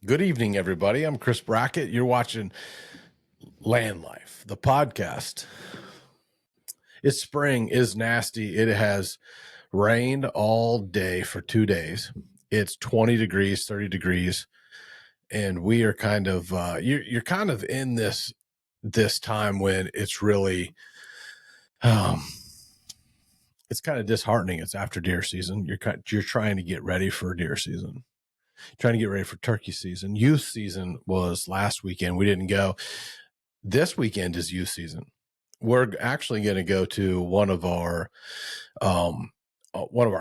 Good evening, everybody. I'm Chris Brackett. You're watching Landlife, the podcast. It's spring, is nasty. It has rained all day for 2 days. It's 20 degrees, 30 degrees, and we are kind of you're kind of in this time when it's really it's kind of disheartening. It's after deer season. You're trying to get ready for deer season. Trying to get ready for turkey season. Youth season was last weekend. We didn't go. This weekend is youth season. We're actually going to go to one of our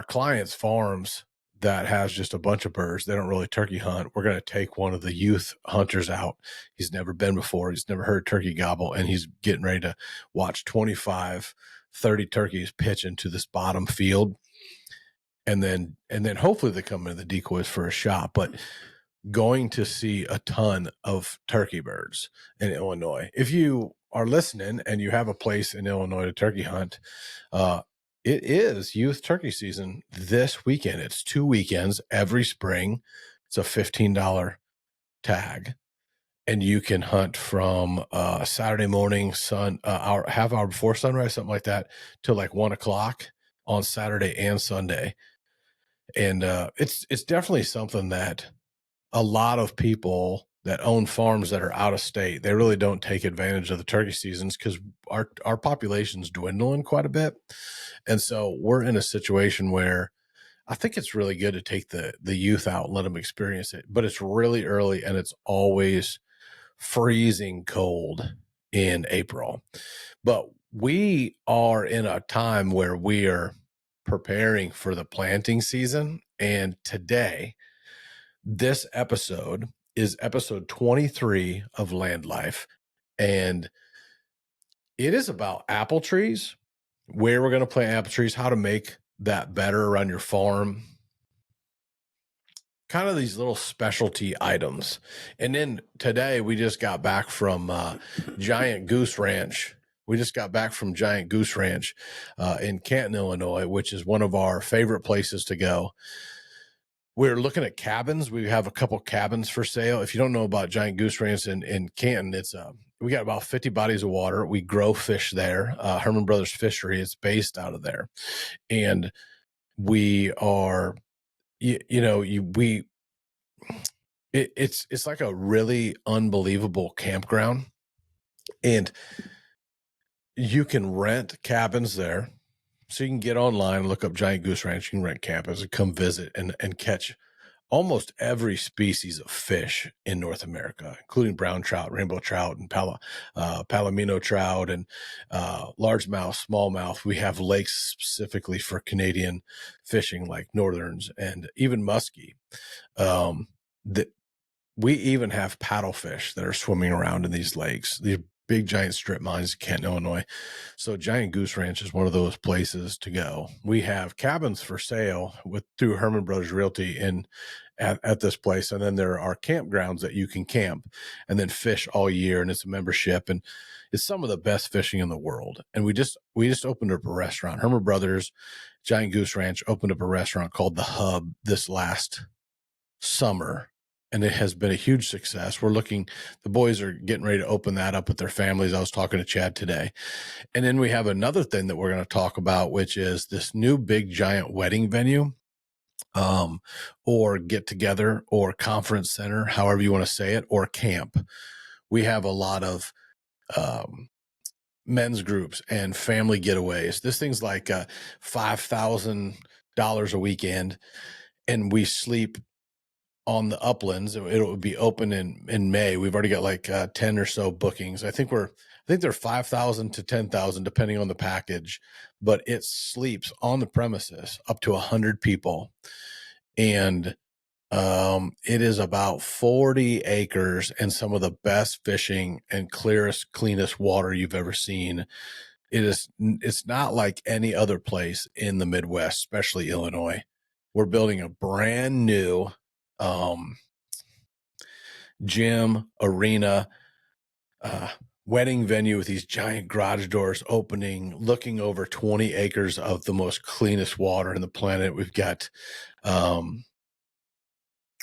clients' farms that has just a bunch of birds. They don't really turkey hunt. We're going to take one of the youth hunters out. He's never been before. He's never heard turkey gobble, and he's getting ready to watch 25, 30 turkeys pitch into this bottom field. And then hopefully they come into the decoys for a shot. But going to see a ton of turkey birds in Illinois. If you are listening and you have a place in Illinois to turkey hunt, it is youth turkey season this weekend. It's 2 weekends every spring. It's a $15 tag, and you can hunt from Saturday morning half hour before sunrise, something like that, till like 1 o'clock on Saturday and Sunday. And it's definitely something that a lot of people that own farms that are out of state, they really don't take advantage of the turkey seasons because our population's dwindling quite a bit. And so we're in a situation where I think it's really good to take the youth out and let them experience it. But it's really early, and it's always freezing cold in April. But we are in a time where we are preparing for the planting season. And today, this episode is episode 23 of Landlife, and it is about apple trees, where we're going to plant apple trees, how to make that better around your farm, kind of these little specialty items. And then today we just got back from Giant Goose Ranch. We just got back from Giant Goose Ranch in Canton, Illinois, which is one of our favorite places to go. We're looking at cabins. We have a couple cabins for sale. If you don't know about Giant Goose Ranch in Canton, we got about 50 bodies of water. We grow fish there. Herman Brothers Fishery is based out of there. And we are, it's like a really unbelievable campground. And you can rent cabins there. So you can get online and look up Giant Goose Ranch. You can rent cabins and come visit and catch almost every species of fish in North America, including brown trout, rainbow trout, and palomino trout, and largemouth, smallmouth. We have lakes specifically for Canadian fishing, like northerns and even muskie. We even have paddlefish that are swimming around in these lakes. These big giant strip mines in Canton, Illinois. So Giant Goose Ranch is one of those places to go. We have cabins for sale through Herman Brothers Realty at this place. And then there are campgrounds that you can camp and then fish all year. And it's a membership, and it's some of the best fishing in the world. And we just opened up a restaurant. Herman Brothers Giant Goose Ranch opened up a restaurant called The Hub this last summer, and it has been a huge success. The boys are getting ready to open that up with their families. I was talking to Chad today. And then we have another thing that we're going to talk about, which is this new big giant wedding venue, or get together, or conference center, however you want to say it, or camp. We have a lot of, men's groups and family getaways. This thing's like $5,000 a weekend, and we sleep on the uplands. It would be open in May. We've already got like 10 or so bookings. I think they're 5,000 to 10,000 depending on the package, but it sleeps on the premises up to 100 people. And it is about 40 acres and some of the best fishing and cleanest water you've ever seen. It's not like any other place in the Midwest, especially Illinois. We're building a brand new gym, arena, wedding venue with these giant garage doors opening, looking over 20 acres of the most cleanest water in the planet. We've got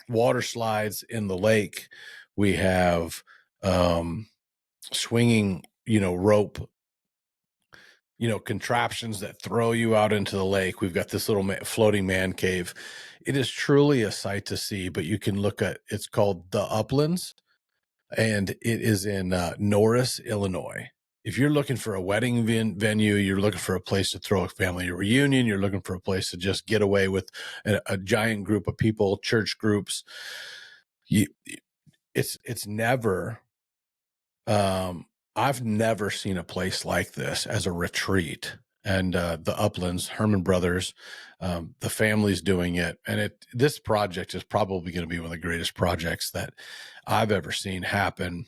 water slides in the lake. We have swinging, rope, contraptions that throw you out into the lake. We've got this little floating man cave. It is truly a sight to see, but you can look at, it's called the Uplands, and it is in Norris, Illinois. If you're looking for a wedding venue, you're looking for a place to throw a family reunion, you're looking for a place to just get away with a giant group of people, church groups, it's never, I've never seen a place like this as a retreat. And the Uplands, Herman Brothers, the family's doing it. And this project is probably going to be one of the greatest projects that I've ever seen happen.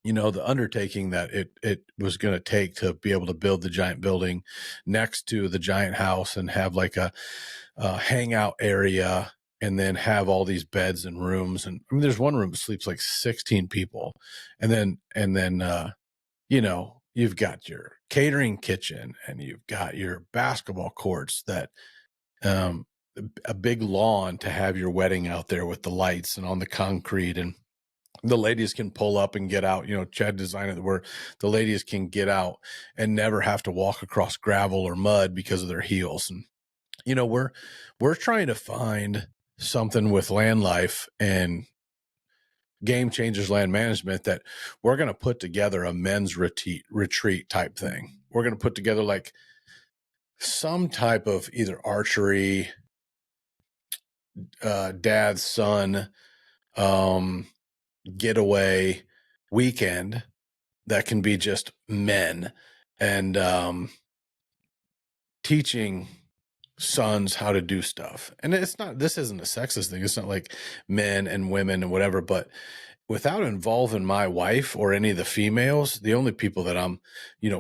The undertaking that it was going to take to be able to build the giant building next to the giant house and have like a hangout area, and then have all these beds and rooms. And I mean, there's one room that sleeps like 16 people. And then, you've got your catering kitchen, and you've got your basketball courts, that a big lawn to have your wedding out there with the lights and on the concrete, and the ladies can pull up and get out. Chad designed it where the ladies can get out and never have to walk across gravel or mud because of their heels. And we're trying to find something with Landlife and Game Changers Land Management that we're going to put together a men's retreat type thing. We're going to put together like some type of either archery, dad, son, getaway weekend that can be just men, and teaching sons how to do stuff. And this isn't a sexist thing. It's not like men and women and whatever, but without involving my wife or any of the females, the only people that I'm,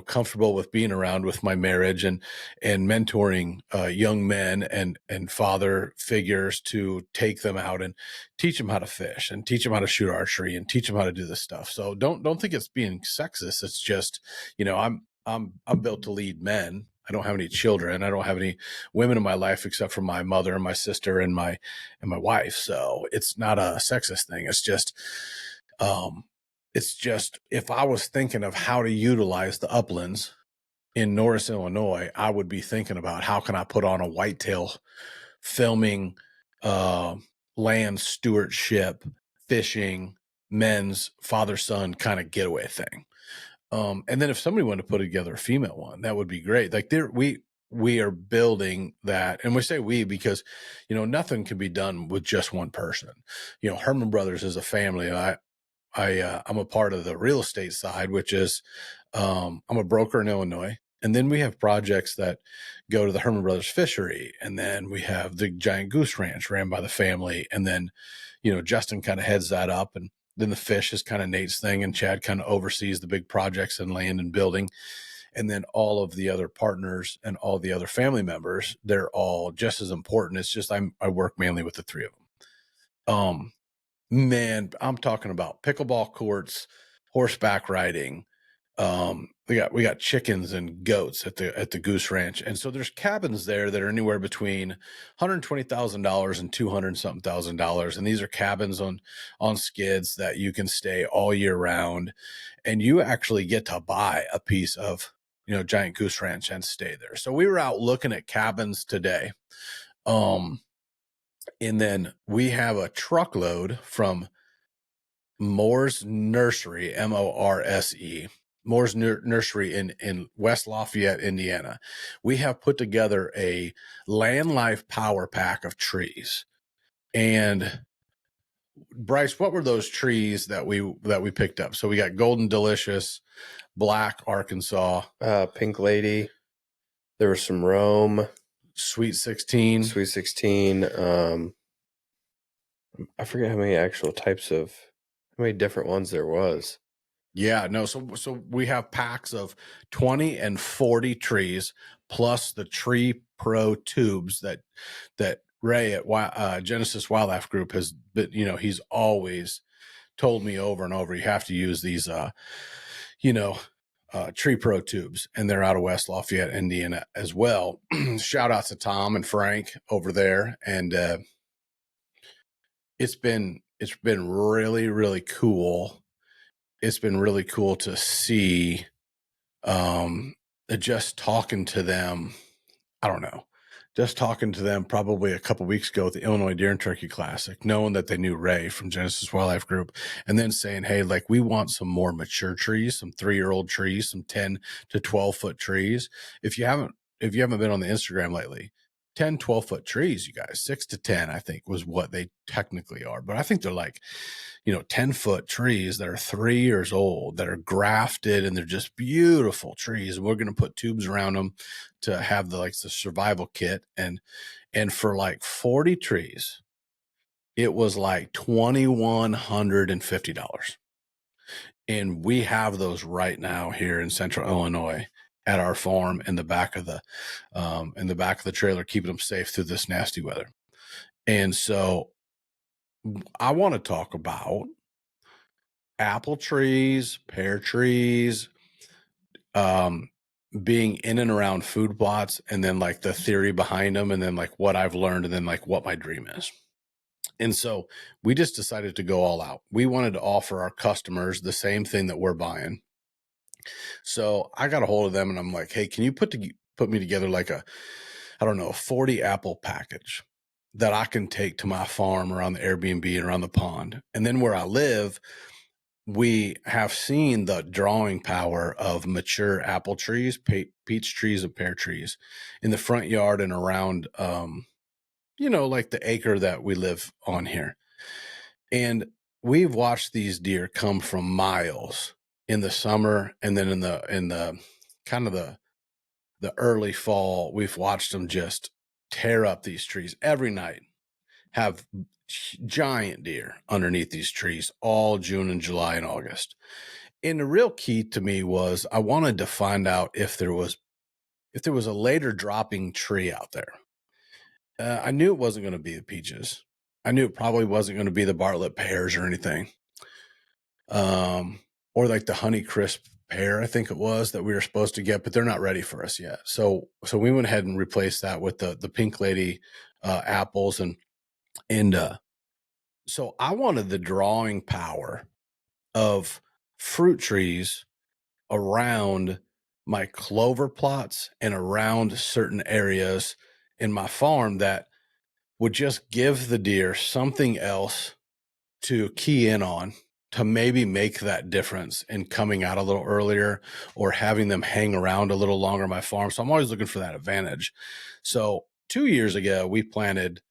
comfortable with being around with my marriage and mentoring young men and father figures to take them out and teach them how to fish and teach them how to shoot archery and teach them how to do this stuff. So don't think it's being sexist. It's just, I'm built to lead men. I don't have any children. I don't have any women in my life except for my mother and my sister and my wife. So it's not a sexist thing. It's just if I was thinking of how to utilize the Uplands in Norris, Illinois, I would be thinking about how can I put on a whitetail filming, land stewardship, fishing, men's father-son kind of getaway thing. And then if somebody wanted to put together a female one, that would be great. Like we are building that, and we say we because, nothing can be done with just one person. Herman Brothers is a family. I'm a part of the real estate side, which is, I'm a broker in Illinois. And then we have projects that go to the Herman Brothers fishery. And then we have the giant Goose ranch ran by the family. And then, Justin kind of heads that up. And then the fish is kind of Nate's thing, and Chad kind of oversees the big projects and land and building. And then all of the other partners and all the other family members, they're all just as important. It's just I work mainly with the three of them. Man, I'm talking about pickleball courts, horseback riding. We got chickens and goats at the Goose Ranch, and so there's cabins there that are anywhere between $120,000 and $200,000, and these are cabins on skids that you can stay all year round, and you actually get to buy a piece of Giant Goose Ranch and stay there. So we were out looking at cabins today, and then we have a truckload from Moore's Nursery, Morse, Moore's Nursery in West Lafayette, Indiana. We have put together a Landlife power pack of trees. And Bryce, what were those trees that we picked up? So we got Golden Delicious, Black Arkansas, Pink Lady. There was some Rome, Sweet 16. I forget how many different ones there was. Yeah, no. So we have packs of 20 and 40 trees, plus the Tree Pro tubes that Ray at Genesis Wildlife Group has been, he's always told me over and over, you have to use these, Tree Pro tubes, and they're out of West Lafayette, Indiana as well. Shout out to Tom and Frank over there. And, it's been really, really cool. It's been really cool to see, um, just talking to them. I don't know. Just talking to them probably a couple weeks ago at the Illinois Deer and Turkey Classic, knowing that they knew Ray from Genesis Wildlife Group, and then saying, "Hey, like we want some more mature trees, some 3-year-old trees, some 10 to 12-foot trees." If you haven't been on the Instagram lately, 10, 12-foot trees, you guys, 6 to 10, I think was what they technically are, but I think they're like 10-foot trees that are 3 years old that are grafted, and they're just beautiful trees. And we're going to put tubes around them to have the survival kit. And for like 40 trees, it was like $2,150. And we have those right now here in central Illinois at our farm in the back of the trailer, keeping them safe through this nasty weather. And so I want to talk about apple trees, pear trees, um, being in and around food plots, and then like the theory behind them, and then like what I've learned, and then like what my dream is. And so we just decided to go all out. We wanted to offer our customers the same thing that we're buying. So I got a hold of them and I'm like, "Hey, can you put me together like I don't know, a 40 apple package that I can take to my farm around the Airbnb and around the pond? And then where I live, we have seen the drawing power of mature apple trees, peach trees, and pear trees in the front yard and around, like the acre that we live on here. And we've watched these deer come from miles in the summer, and then in the kind of the early fall, we've watched them just tear up these trees every night, have giant deer underneath these trees all June and July and August. And the real key to me was I wanted to find out if there was a later dropping tree out there. I knew it wasn't going to be the peaches. I knew it probably wasn't going to be the Bartlett pears or anything, or like the Honey Crisp pear, I think it was, that we were supposed to get, but they're not ready for us yet. So we went ahead and replaced that with the Pink Lady apples, and so I wanted the drawing power of fruit trees around my clover plots and around certain areas in my farm that would just give the deer something else to key in on, to maybe make that difference in coming out a little earlier or having them hang around a little longer on my farm. So I'm always looking for that advantage. So 2 years ago, we planted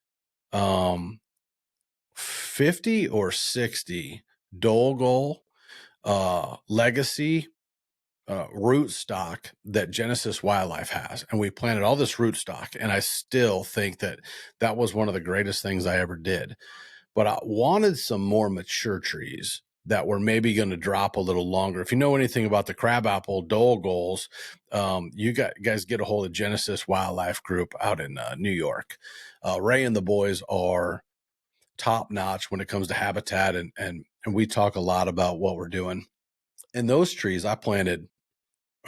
50 or 60 Dolgol legacy root stock that Genesis Wildlife has. And we planted all this root stock. And I still think that was one of the greatest things I ever did. But I wanted some more mature trees that were maybe going to drop a little longer. If you know anything about the crabapple Dolgols, guys get a hold of Genesis Wildlife Group out in New York. Ray and the boys are top notch when it comes to habitat, and we talk a lot about what we're doing. And those trees I planted,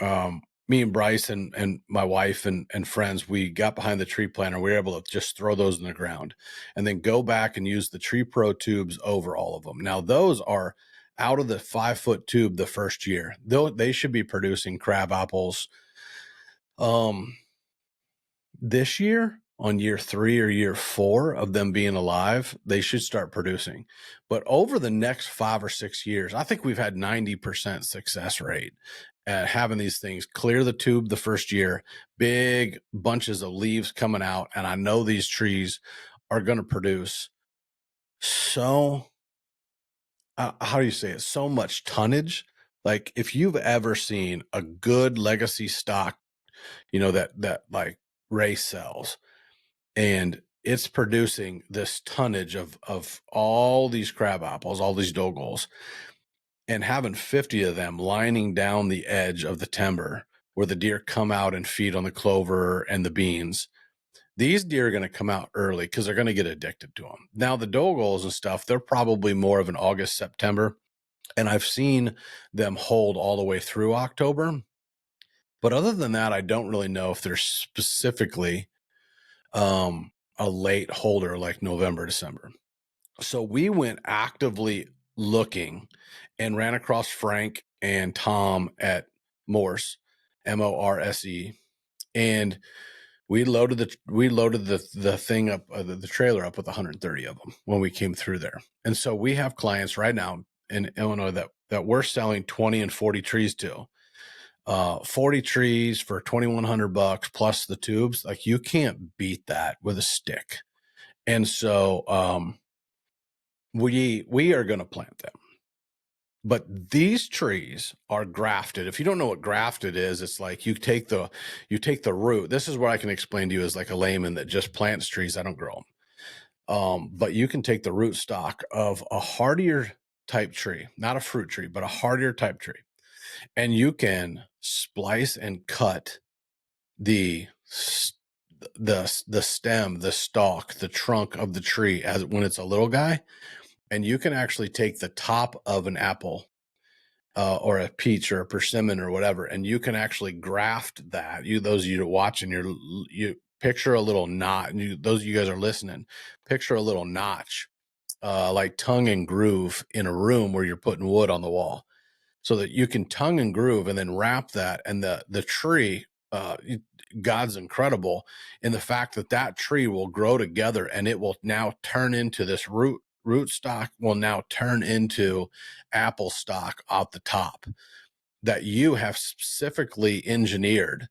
me and Bryce and my wife and friends, we got behind the tree planter. We were able to just throw those in the ground and then go back and use the Tree Pro tubes over all of them. Now those are out of the 5-foot tube the first year. They should be producing crab apples this year, on year 3 or year 4 of them being alive. They should start producing. But over the next 5 or 6 years, I think we've had 90% success rate at having these things clear the tube the first year, big bunches of leaves coming out. And I know these trees are going to produce so, how do you say it? So much tonnage. Like if you've ever seen a good legacy stock, that like Ray sells, and it's producing this tonnage of all these crab apples, all these Dolgols, and having 50 of them lining down the edge of the timber where the deer come out and feed on the clover and the beans. These deer are going to come out early because they're going to get addicted to them. Now the Dolgols and stuff, they're probably more of an August, September, and I've seen them hold all the way through October. But other than that, I don't really know if they're specifically a late holder like November, December. So we went actively looking and ran across Frank and Tom at Morse, Morse, and we loaded the thing up, the trailer up with 130 of them when we came through there. And so we have clients right now in Illinois that we're selling 20 and 40 trees to. 40 trees for $2,100 plus the tubes. Like, you can't beat that with a stick. And so we are going to plant them. But these trees are grafted. If you don't know what grafted is, it's like you take the root. This is what I can explain to you as like a layman that just plants trees. I don't grow them. But you can take the root stock of a hardier type tree, not a fruit tree, but a hardier type tree, and you can splice and cut the stem, the stalk, the trunk of the tree as when it's a little guy, and you can actually take the top of an apple or a peach or a persimmon or whatever, and you can actually graft that. Those of you that watching, you picture a little knot. And those of you guys are listening, picture a little notch, like tongue and groove in a room where you're putting wood on the wall, so that you can tongue and groove and then wrap that. And the tree, God's incredible in the fact that tree will grow together, and it will now turn into this root stock will now turn into apple stock out the top that you have specifically engineered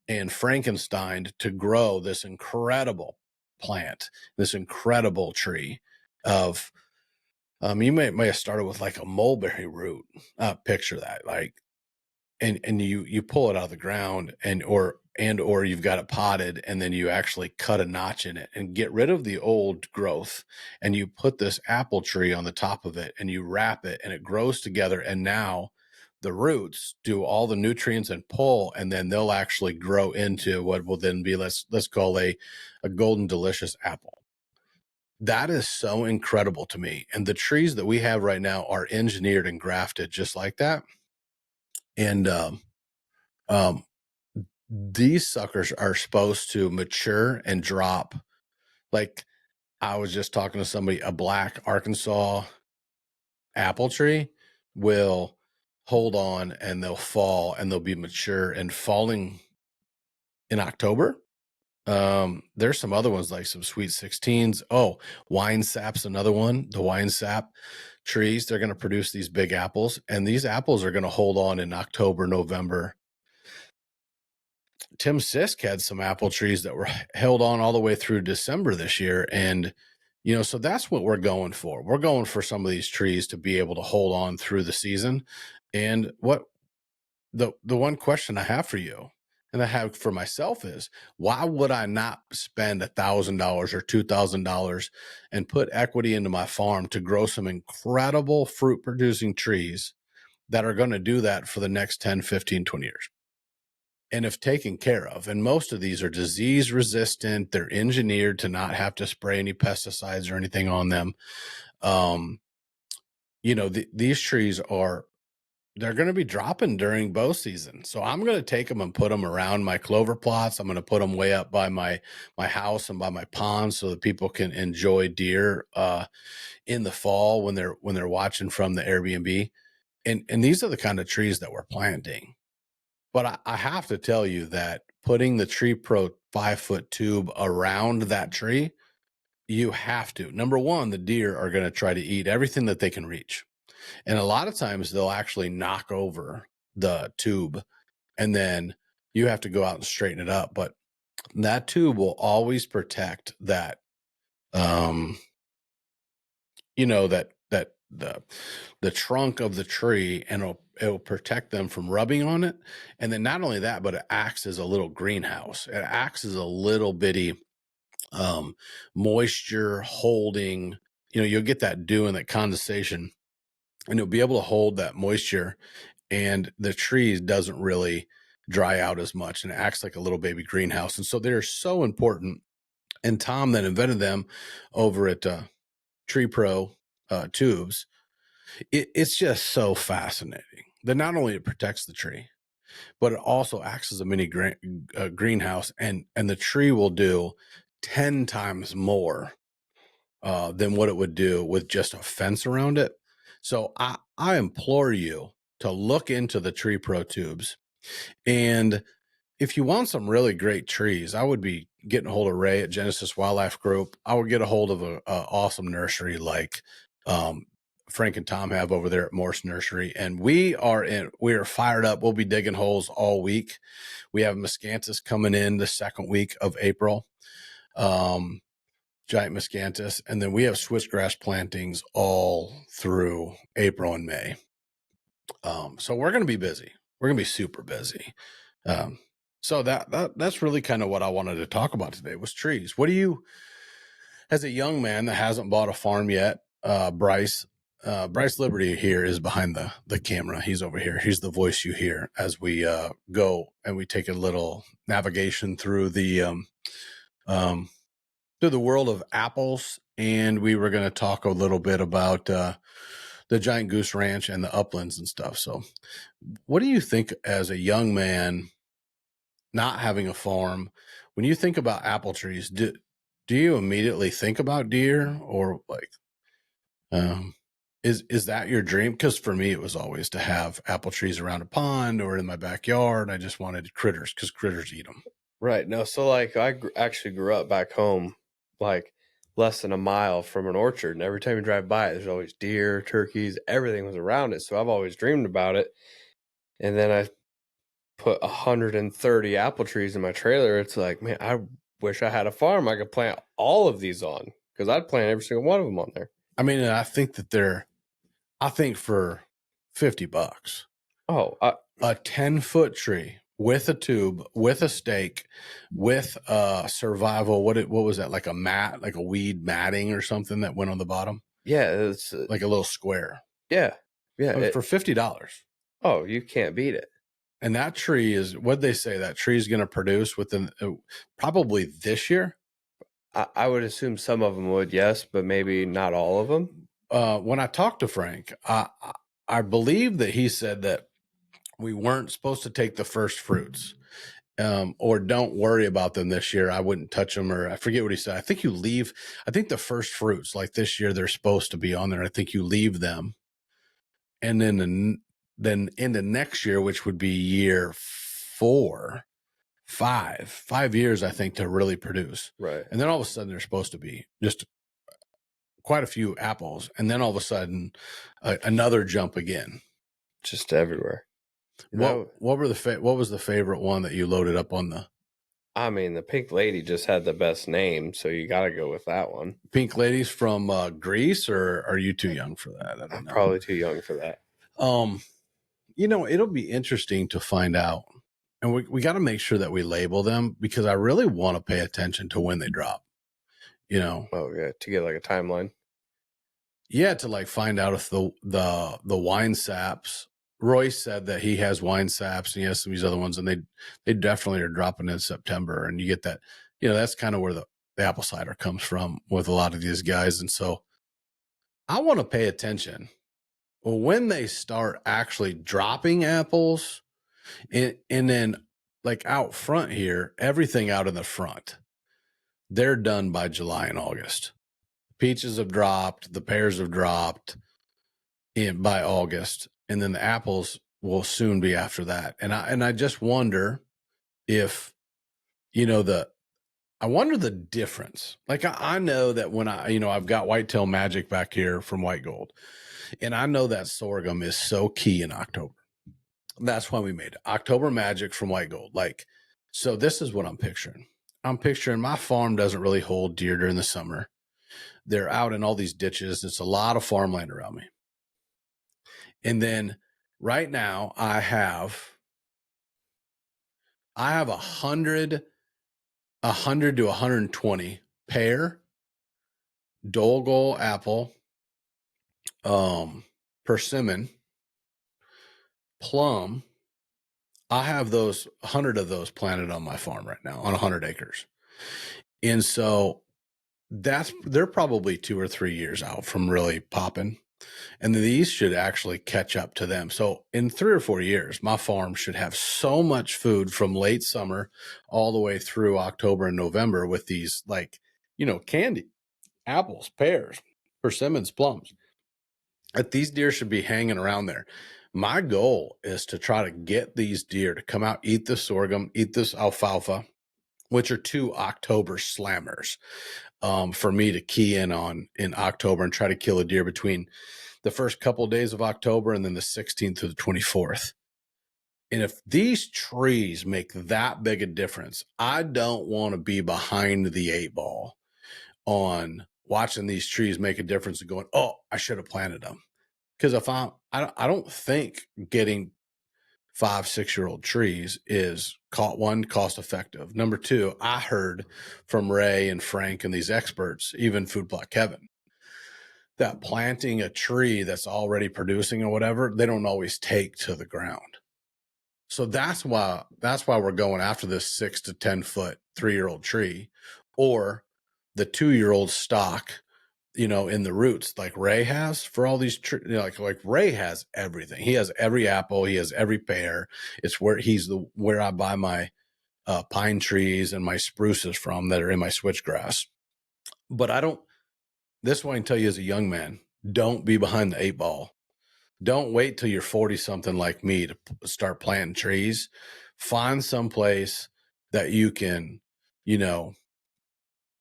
and Frankensteined to grow this incredible plant, this incredible tree of, you may have started with like a mulberry root. Picture that, like, and you pull it out of the ground, or you've got it potted, and then you actually cut a notch in it and get rid of the old growth, and you put this apple tree on the top of it, and you wrap it, and it grows together, and now the roots do all the nutrients and pull, and then they'll actually grow into what will then be, let's call a golden delicious apple. That is so incredible to me. And the trees that we have right now are engineered and grafted just like that. And um, these suckers are supposed to mature and drop. Like, I was just talking to somebody, a black Arkansas apple tree will hold on, and they'll fall, and they'll be mature and falling in October. There's some other ones like some sweet 16s. Oh, wine sap's another one. The wine sap trees, they're going to produce these big apples, and these apples are going to hold on in October, November. Tim Sisk had some apple trees that were held on all the way through December this year. And, so that's what we're going for. We're going for some of these trees to be able to hold on through the season. And what the one question I have for you, and I have for myself, is why would I not spend $1,000 or $2,000 and put equity into my farm to grow some incredible fruit producing trees that are going to do that for the next 10, 15, 20 years? And if taken care of, and most of these are disease resistant, they're engineered to not have to spray any pesticides or anything on them. These trees they're going to be dropping during bow season. So I'm going to take them and put them around my clover plots. I'm going to put them way up by my house and by my pond so that people can enjoy deer in the fall when they're watching from the Airbnb. And these are the kind of trees that we're planting. But I have to tell you that putting the Tree Pro 5-foot tube around that tree, you have to. Number one, the deer are going to try to eat everything that they can reach. And a lot of times they'll actually knock over the tube, and then you have to go out and straighten it up. But that tube will always protect that, that the trunk of the tree, and it'll protect them from rubbing on it. And then not only that, but it acts as a little greenhouse. It acts as a little bitty moisture holding. You'll get that dew and that condensation, and you'll be able to hold that moisture, and the tree doesn't really dry out as much, and it acts like a little baby greenhouse. And so they're so important. And Tom that invented them over at Tree Pro tubes, it's just so fascinating that not only it protects the tree, but it also acts as a mini greenhouse, and the tree will do 10 times more than what it would do with just a fence around it. So I implore you to look into the Tree Pro tubes. And if you want some really great trees, I would be getting a hold of Ray at Genesis Wildlife Group. I would get a hold of a awesome nursery like Frank and Tom have over there at Morse Nursery. And we are fired up. We'll be digging holes all week. We have Miscanthus coming in the second week of April. Giant miscanthus, and then we have switchgrass plantings all through April and May. So we're going to be busy. We're going to be super busy. So that's really kind of what I wanted to talk about today was trees. What do you, as a young man that hasn't bought a farm yet, Bryce Liberty here is behind the camera. He's over here. He's the voice you hear as we go and we take a little navigation through the world of apples, and we were going to talk a little bit about the Giant Goose Ranch and the uplands and stuff. So what do you think as a young man not having a farm, when you think about apple trees, do you immediately think about deer, or like is that your dream? Because for me it was always to have apple trees around a pond or in my backyard. I just wanted critters because critters eat them. Right. No, so like I actually grew up back home, like less than a mile from an orchard, and every time you drive by it, there's always deer, turkeys, everything was around it. So I've always dreamed about it. And then I put 130 apple trees in my trailer. It's like, man, I wish I had a farm I could plant all of these on, because I'd plant every single one of them on there. I mean, I think for $50, Oh, a 10-foot tree with a tube, with a stake, with survival. What was that? Like a mat, like a weed matting or something that went on the bottom? yeah, it's Like a little square. yeah, yeah. For $50. Oh, you can't beat it. And that tree is, what'd they say? That tree is going to produce within probably this year. I would assume some of them would, yes, but maybe not all of them. When I talked to Frank, I believe that he said that we weren't supposed to take the first fruits, or don't worry about them this year. I wouldn't touch them, or I forget what he said. I think the first fruits, like this year, they're supposed to be on there. I think you leave them. And then into next year, which would be year 5 years, I think, to really produce. Right. And then all of a sudden they're supposed to be just quite a few apples. And then all of a sudden another jump again. Just everywhere. What was the favorite one that you loaded up on the? I mean, the Pink Lady just had the best name, so you got to go with that one. Pink Lady's from Greece, or are you too young for that? I don't know. Probably too young for that. It'll be interesting to find out. And we got to make sure that we label them, because I really want to pay attention to when they drop, Oh yeah, to get like a timeline. Yeah, to like find out if the wine saps. Royce said that he has wine saps and he has some of these other ones, and they definitely are dropping in September. And you get that, that's kind of where the apple cider comes from with a lot of these guys. And so I want to pay attention when they start actually dropping apples, and then like out front here, everything out in the front, they're done by July and August. Peaches have dropped, the pears have dropped by August, and then the apples will soon be after that. And I just wonder if, I wonder the difference. Like I know that when I've got Whitetail Magic back here from White Gold, and I know that sorghum is so key in October. That's why we made it October Magic from White Gold. Like, so this is what I'm picturing. I'm picturing my farm doesn't really hold deer during the summer. They're out in all these ditches. It's a lot of farmland around me. And then right now I have 100 to 120 pear, Dolgol apple, persimmon, plum. I have 100 of those planted on my farm right now on 100 acres. And so they're probably 2 or 3 years out from really popping. And these should actually catch up to them. So in 3 or 4 years, my farm should have so much food from late summer all the way through October and November with these, like, candy apples, pears, persimmons, plums. That these deer should be hanging around there. My goal is to try to get these deer to come out, eat the sorghum, eat this alfalfa, which are two October slammers, for me to key in on in October and try to kill a deer between the first couple of days of October and then the 16th to the 24th. And if these trees make that big a difference, I don't want to be behind the eight ball on watching these trees make a difference and going, oh, I should have planted them. Because if I don't think getting 5, 6 year old trees is cost effective. Number two, I heard from Ray and Frank and these experts, even Food Plot Kevin, that planting a tree that's already producing or whatever, they don't always take to the ground. So that's why we're going after this 6 to 10 foot 3-year-old tree, or the 2-year-old stock, in the roots like Ray has for all these like Ray has everything. He has every apple, he has every pear. It's where I buy my pine trees and my spruces from that are in my switchgrass. But this one I can tell you as a young man, don't be behind the eight ball. Don't wait till you're 40 something like me to start planting trees. Find some place that you can,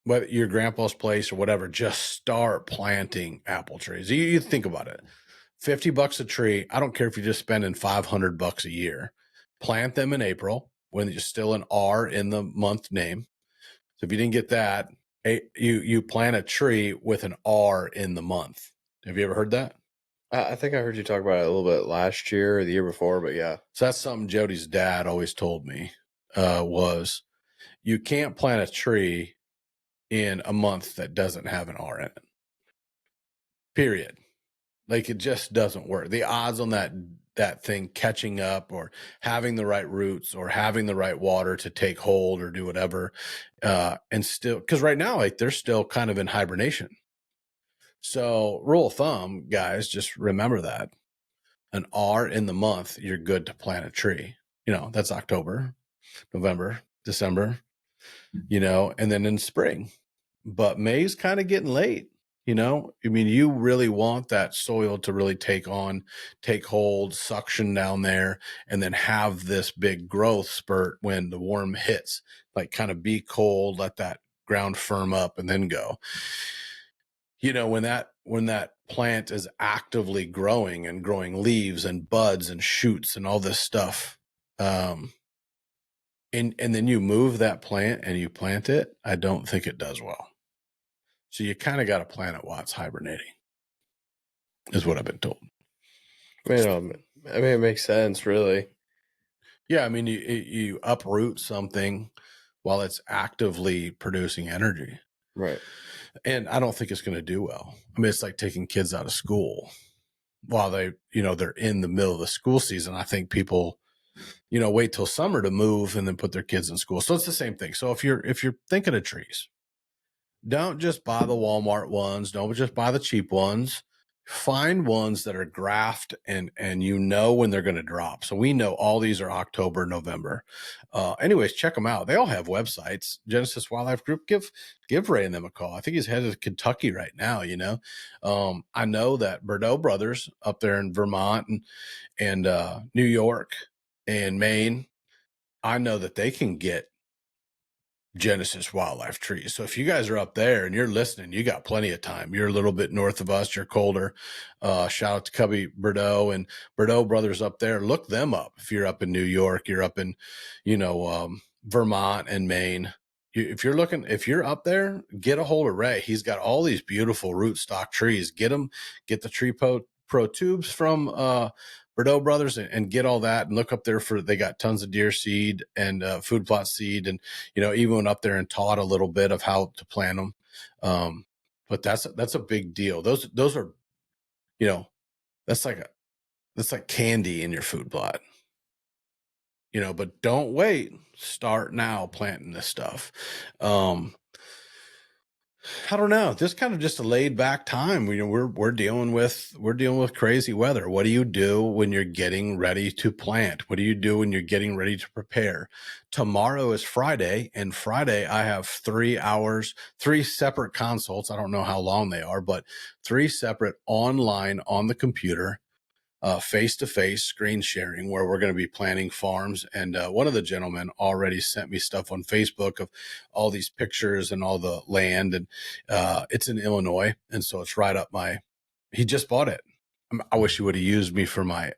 whether your grandpa's place or whatever, just start planting apple trees. You think about it. $50 a tree. I don't care if you're just spending $500 a year. Plant them in April when you're still an R in the month name. So if you didn't get that, you plant a tree with an R in the month. Have you ever heard that? I think I heard you talk about it a little bit last year or the year before, but yeah. So that's something Jody's dad always told me, was you can't plant a tree in a month that doesn't have an R in it. Period. Like, it just doesn't work. The odds on that thing catching up or having the right roots or having the right water to take hold or do whatever, and still, because right now, like, they're still kind of in hibernation. So rule of thumb, guys, just remember that an R in the month, you're good to plant a tree. That's October, November, December, and then in spring. But May's kind of getting late. You really want that soil to really take hold, suction down there, and then have this big growth spurt when the warm hits, like kind of be cold, let that ground firm up and then go. When that plant is actively growing and growing leaves and buds and shoots and all this stuff, and then you move that plant and you plant it, I don't think it does well. So you kind of got to plant it while it's hibernating, is what I've been told. It makes sense, really. Yeah, you uproot something while it's actively producing energy. Right. And I don't think it's going to do well. It's like taking kids out of school while they're in the middle of the school season. I think people, wait till summer to move and then put their kids in school. So it's the same thing. So if you're thinking of trees, don't just buy the Walmart ones. Don't just buy the cheap ones. Find ones that are graft and when they're going to drop. So we know all these are October, November. Anyways, check them out. They all have websites. Genesis Wildlife Group, give Ray and them a call. I think he's headed to Kentucky right now. I know that Bordeaux Brothers up there in Vermont and New York and Maine, I know that they can get Genesis Wildlife trees. So if you guys are up there and you're listening, you got plenty of time. You're a little bit north of us. You're colder. Shout out to Cubby Bordeaux and Bordeaux Brothers up there. Look them up. If you're up in New York, you're up in, Vermont and Maine. If you're up there, get a hold of Ray. He's got all these beautiful rootstock trees. Get the Tree Pro tubes from, Bordeaux Brothers and get all that and look up there they got tons of deer seed and food plot seed and even went up there and taught a little bit of how to plant them. But that's a big deal. Those are that's like candy in your food plot. But don't wait. Start now planting this stuff. I don't know. This kind of just a laid back time. We're dealing with crazy weather. What do you do when you're getting ready to plant? What do you do when you're getting ready to prepare? Tomorrow is Friday, and Friday I have 3 hours, 3 separate consults. I don't know how long they are, but 3 separate online on the computer, face-to-face screen sharing, where we're going to be planting farms. And one of the gentlemen already sent me stuff on Facebook of all these pictures and all the land. And it's in Illinois. And so it's right up he just bought it. I wish he would have used me for my,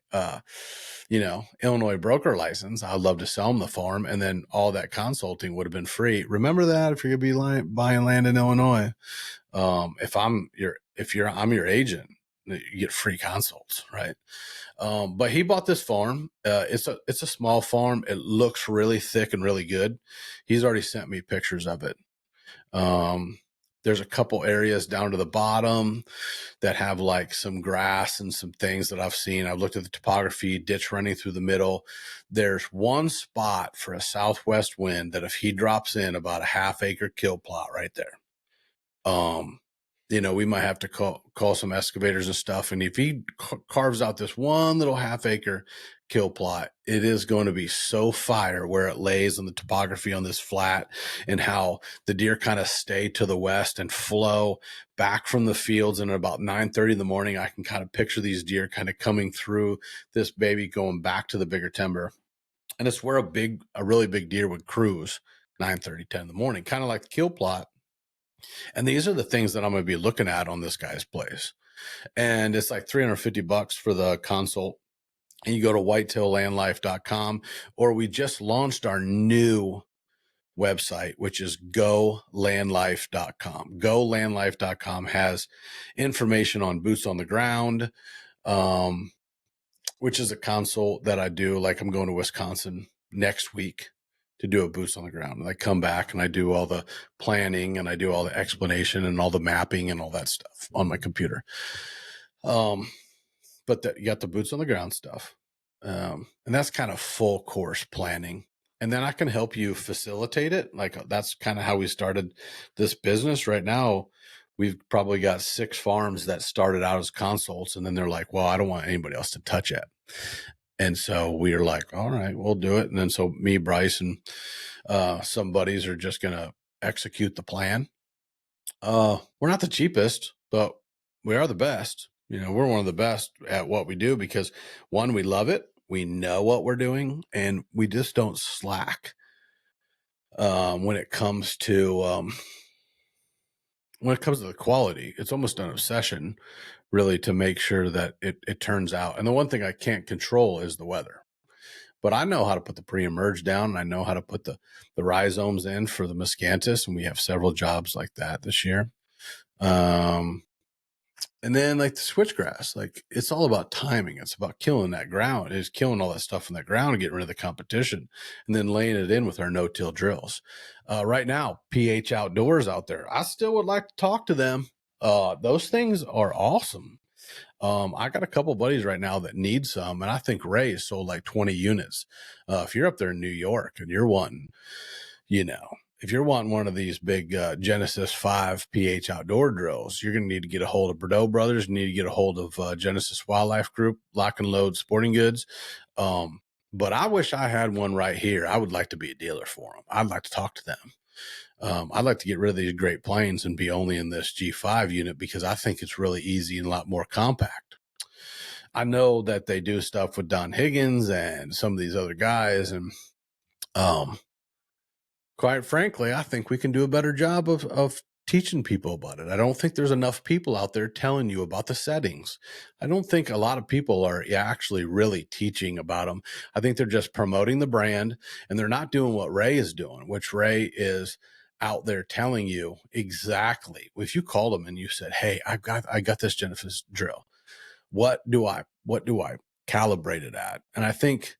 Illinois broker license. I'd love to sell him the farm. And then all that consulting would have been free. Remember that if you're going to be buying land in Illinois, I'm your agent, you get free consults, right? But he bought this farm. It's a small farm. It looks really thick and really good. He's already sent me pictures of it. There's a couple areas down to the bottom that have like some grass and some things that I've seen. I've looked at the topography, ditch running through the middle. There's one spot for a southwest wind that if he drops in about a half-acre kill plot right there. We might have to call some excavators and stuff. And if he carves out this one little half-acre kill plot, it is going to be so fire where it lays on the topography on this flat and how the deer kind of stay to the west and flow back from the fields. And at about 9:30 in the morning, I can kind of picture these deer kind of coming through this baby, going back to the bigger timber. And it's where a really big deer would cruise 9:30, 10 in the morning, kind of like the kill plot. And these are the things that I'm going to be looking at on this guy's place. And it's like $350 for the consult. And you go to whitetaillandlife.com, or we just launched our new website, which is golandlife.com. Golandlife.com has information on boots on the ground, which is a consult that I do. Like I'm going to Wisconsin next week to do a boots on the ground. And I come back and I do all the planning and I do all the explanation and all the mapping and all that stuff on my computer. But you got the boots on the ground stuff. And that's kind of full course planning. And then I can help you facilitate it. Like that's kind of how we started this business. Right now, we've probably got 6 farms that started out as consults. And then they're like, well, I don't want anybody else to touch it. And so we are like, all right, we'll do it. And then so me, Bryce, and some buddies are just going to execute the plan. We're not the cheapest, but we are the best. We're one of the best at what we do because one, we love it. We know what we're doing and we just don't slack. When it comes to the quality, it's almost an obsession really to make sure that it turns out. And the one thing I can't control is the weather, but I know how to put the pre-emerge down and I know how to put the rhizomes in for the miscanthus. And we have several jobs like that this year. And then like the switchgrass, like it's all about timing. It's about killing that ground. It's killing all that stuff in that ground and getting rid of the competition and then laying it in with our no-till drills. Right now, PH Outdoors out there, I still would like to talk to them. Those things are awesome. I got a couple buddies right now that need some, and I think Ray has sold like 20 units. If you're up there in New York and you're wanting, if you're wanting one of these big Genesis 5 PH outdoor drills, you're going to need to get a hold of Bordeaux Brothers. You need to get a hold of Genesis Wildlife Group, Lock and Load Sporting Goods. But I wish I had one right here. I would like to be a dealer for them. I'd like to talk to them. I'd like to get rid of these Great Plains and be only in this G5 unit because I think it's really easy and a lot more compact. I know that they do stuff with Don Higgins and some of these other guys. And quite frankly, I think we can do a better job of teaching people about it. I don't think there's enough people out there telling you about the settings. I don't think a lot of people are actually really teaching about them. I think they're just promoting the brand and they're not doing what Ray is doing, which Ray is out there telling you exactly. If you called him and you said, hey, I got this Genesis drill. What do I calibrate it at? And I think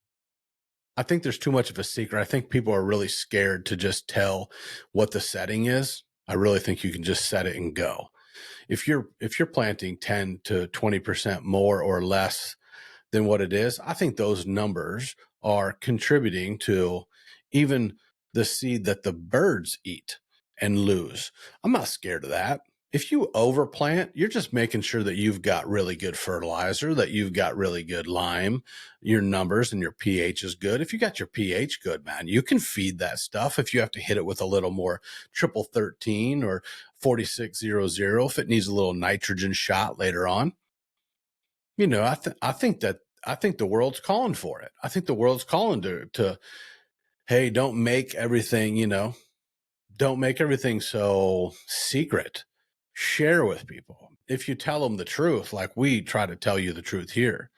there's too much of a secret. I think people are really scared to just tell what the setting is. I really think you can just set it and go. If you're planting 10 to 20% more or less than what it is, I think those numbers are contributing to even the seed that the birds eat. and lose. I'm not scared of that. If you overplant, you're just making sure that you've got really good fertilizer, that you've got really good lime, your numbers and your pH is good. If you got your pH good, man, you can feed that stuff. If you have to hit it with a little more 13 or 4600, if it needs a little nitrogen shot later on, I think the world's calling for it. I think the world's calling to hey, don't make everything, don't make everything so secret. Share with people. If you tell them the truth, like we try to tell you the truth here,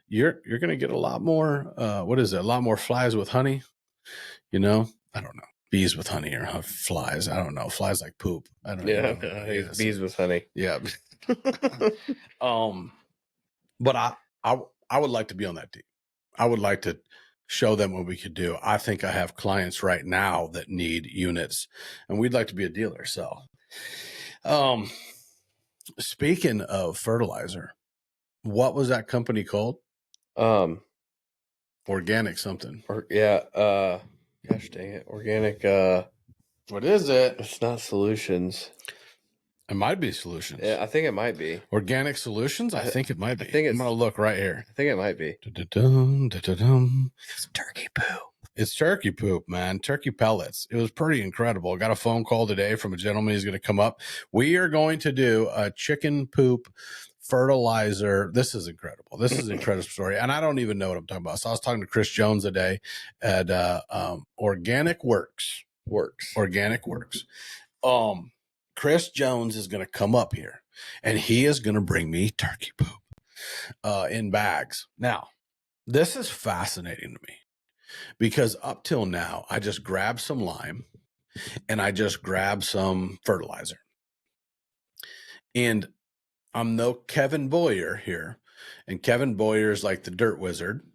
you're going to get a lot more. What is it? A lot more flies with honey. I don't know. Bees with honey or flies. I don't know. Flies like poop. I don't know. Yeah, I think it's bees with honey. Yeah. But I would like to be on that team. I would like to show them what we could do. I think I have clients right now that need units, and we'd like to be a dealer. So, speaking of fertilizer, what was that company called? Organic something. Gosh dang it. Organic. What is it? It's not Solutions. It might be Solutions. Yeah, I think it might be. Organic Solutions? I think it might be. I'm going to look right here. I think it might be. It's turkey poop. It's turkey poop, man. Turkey pellets. It was pretty incredible. I got a phone call today from a gentleman. He's going to come up. We are going to do a chicken poop fertilizer. This is incredible. This is an incredible story. And I don't even know what I'm talking about. So I was talking to Chris Jones today at Organic Works. Organic Works. Chris Jones is going to come up here and he is going to bring me turkey poop in bags. Now, this is fascinating to me because up till now, I just grabbed some lime and I just grabbed some fertilizer. And I'm no Kevin Boyer here. And Kevin Boyer is like the dirt wizard.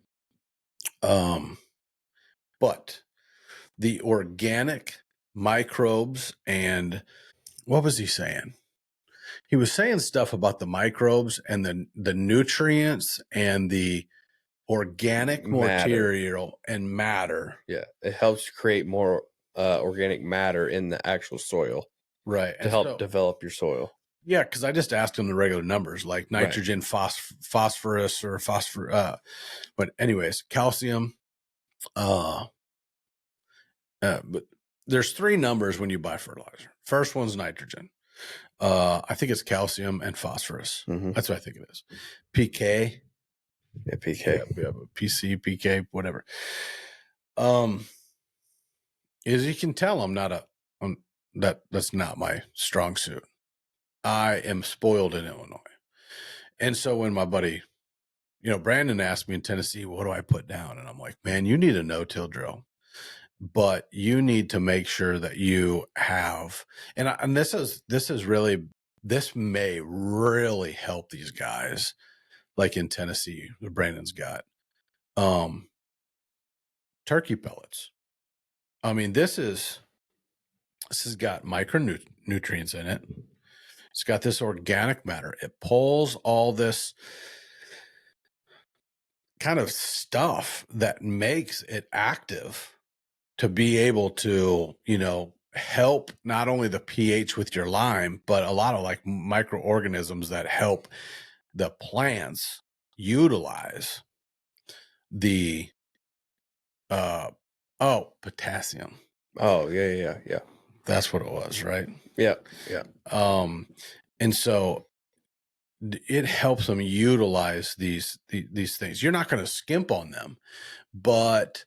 But the organic microbes and what was he saying? He was saying stuff about the microbes and the nutrients and the organic material and matter. Yeah, it helps create more organic matter in the actual soil. Right. To help develop your soil. Yeah, because I just asked him the regular numbers like nitrogen, phosphorus or phosphor. But anyways, calcium. But there's 3 numbers when you buy fertilizer. First one's nitrogen. I think it's calcium and phosphorus. Mm-hmm. That's what I think it is. PK. Yeah, PK. Yeah, PC, PK, whatever. As you can tell, that's not my strong suit. I am spoiled in Illinois. And so when my buddy, Brandon asked me in Tennessee, what do I put down? And I'm like, man, you need a no-till drill. But you need to make sure that you have, and this may really help these guys like in Tennessee, what Brandon's got, turkey pellets. I mean, this has got micronutrients in it. It's got this organic matter. It pulls all this kind of stuff that makes it active to be able to, help not only the pH with your lime, but a lot of like microorganisms that help the plants utilize the potassium. Oh, yeah. That's what it was, right? Yeah. And so it helps them utilize these things. You're not going to skimp on them, but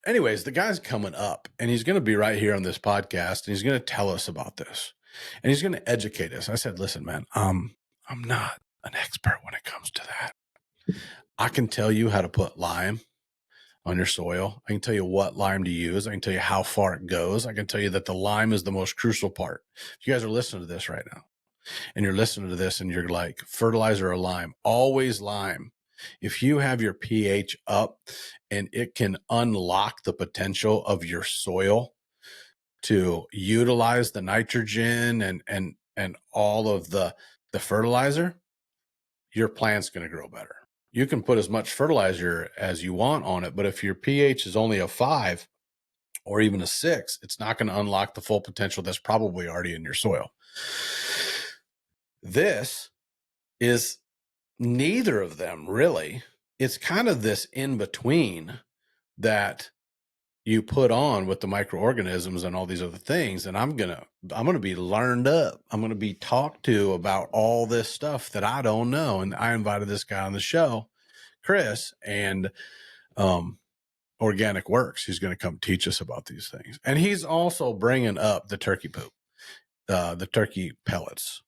anyways, the guy's coming up and he's going to be right here on this podcast and he's going to tell us about this and he's going to educate us. I said, listen, man, I'm not an expert when it comes to that. I can tell you how to put lime on your soil. I can tell you what lime to use. I can tell you how far it goes. I can tell you that the lime is the most crucial part. If you guys are listening to this right now and you're listening to this and you're like fertilizer or lime, always lime. If you have your pH up and it can unlock the potential of your soil to utilize the nitrogen and all of the fertilizer, your plant's going to grow better. You can put as much fertilizer as you want on it, but if your pH is only a 5 or even a 6, it's not going to unlock the full potential that's probably already in your soil. This is neither of them, really. It's kind of this in between that you put on with the microorganisms and all these other things. And I'm going to be learned up. I'm going to be talked to about all this stuff that I don't know. And I invited this guy on the show, Chris, and Organic Works. He's going to come teach us about these things. And he's also bringing up the turkey poop, the turkey pellets.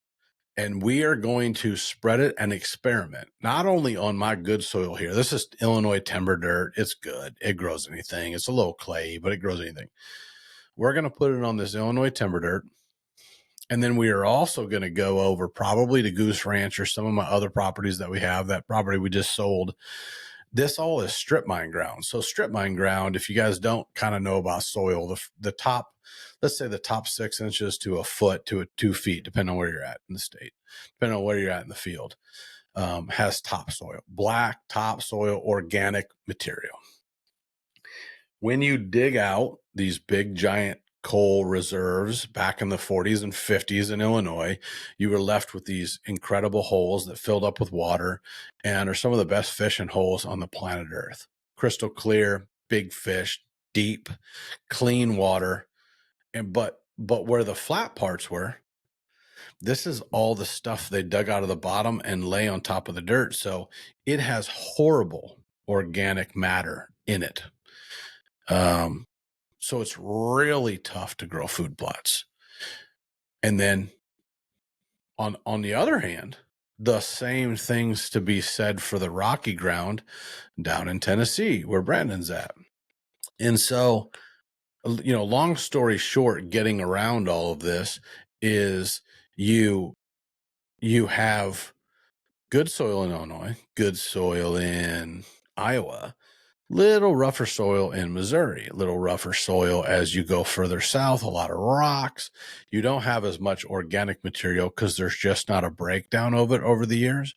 And we are going to spread it and experiment, not only on my good soil here. This is Illinois timber dirt. It's good. It grows anything. It's a little clay, but it grows anything. We're going to put it on this Illinois timber dirt. And then we are also going to go over probably to Goose Ranch or some of my other properties that we have. That property we just sold. This all is strip mine ground. So strip mine ground, if you guys don't kind of know about soil, the top, let's say the top 6 inches to a foot to 2 feet, depending on where you're at in the state, depending on where you're at in the field, has topsoil, black topsoil, organic material. When you dig out these big giant coal reserves back in the 40s and 50s in Illinois, you were left with these incredible holes that filled up with water and are some of the best fishing holes on the planet Earth. Crystal clear, big fish, deep, clean water. But where the flat parts were, this is all the stuff they dug out of the bottom and lay on top of the dirt. So it has horrible organic matter in it. So it's really tough to grow food plots. And then on the other hand, the same things to be said for the rocky ground down in Tennessee, where Brandon's at. And so, long story short, getting around all of this is you have good soil in Illinois, good soil in Iowa, little rougher soil in Missouri, a little rougher soil as you go further south, a lot of rocks. You don't have as much organic material because there's just not a breakdown of it over the years.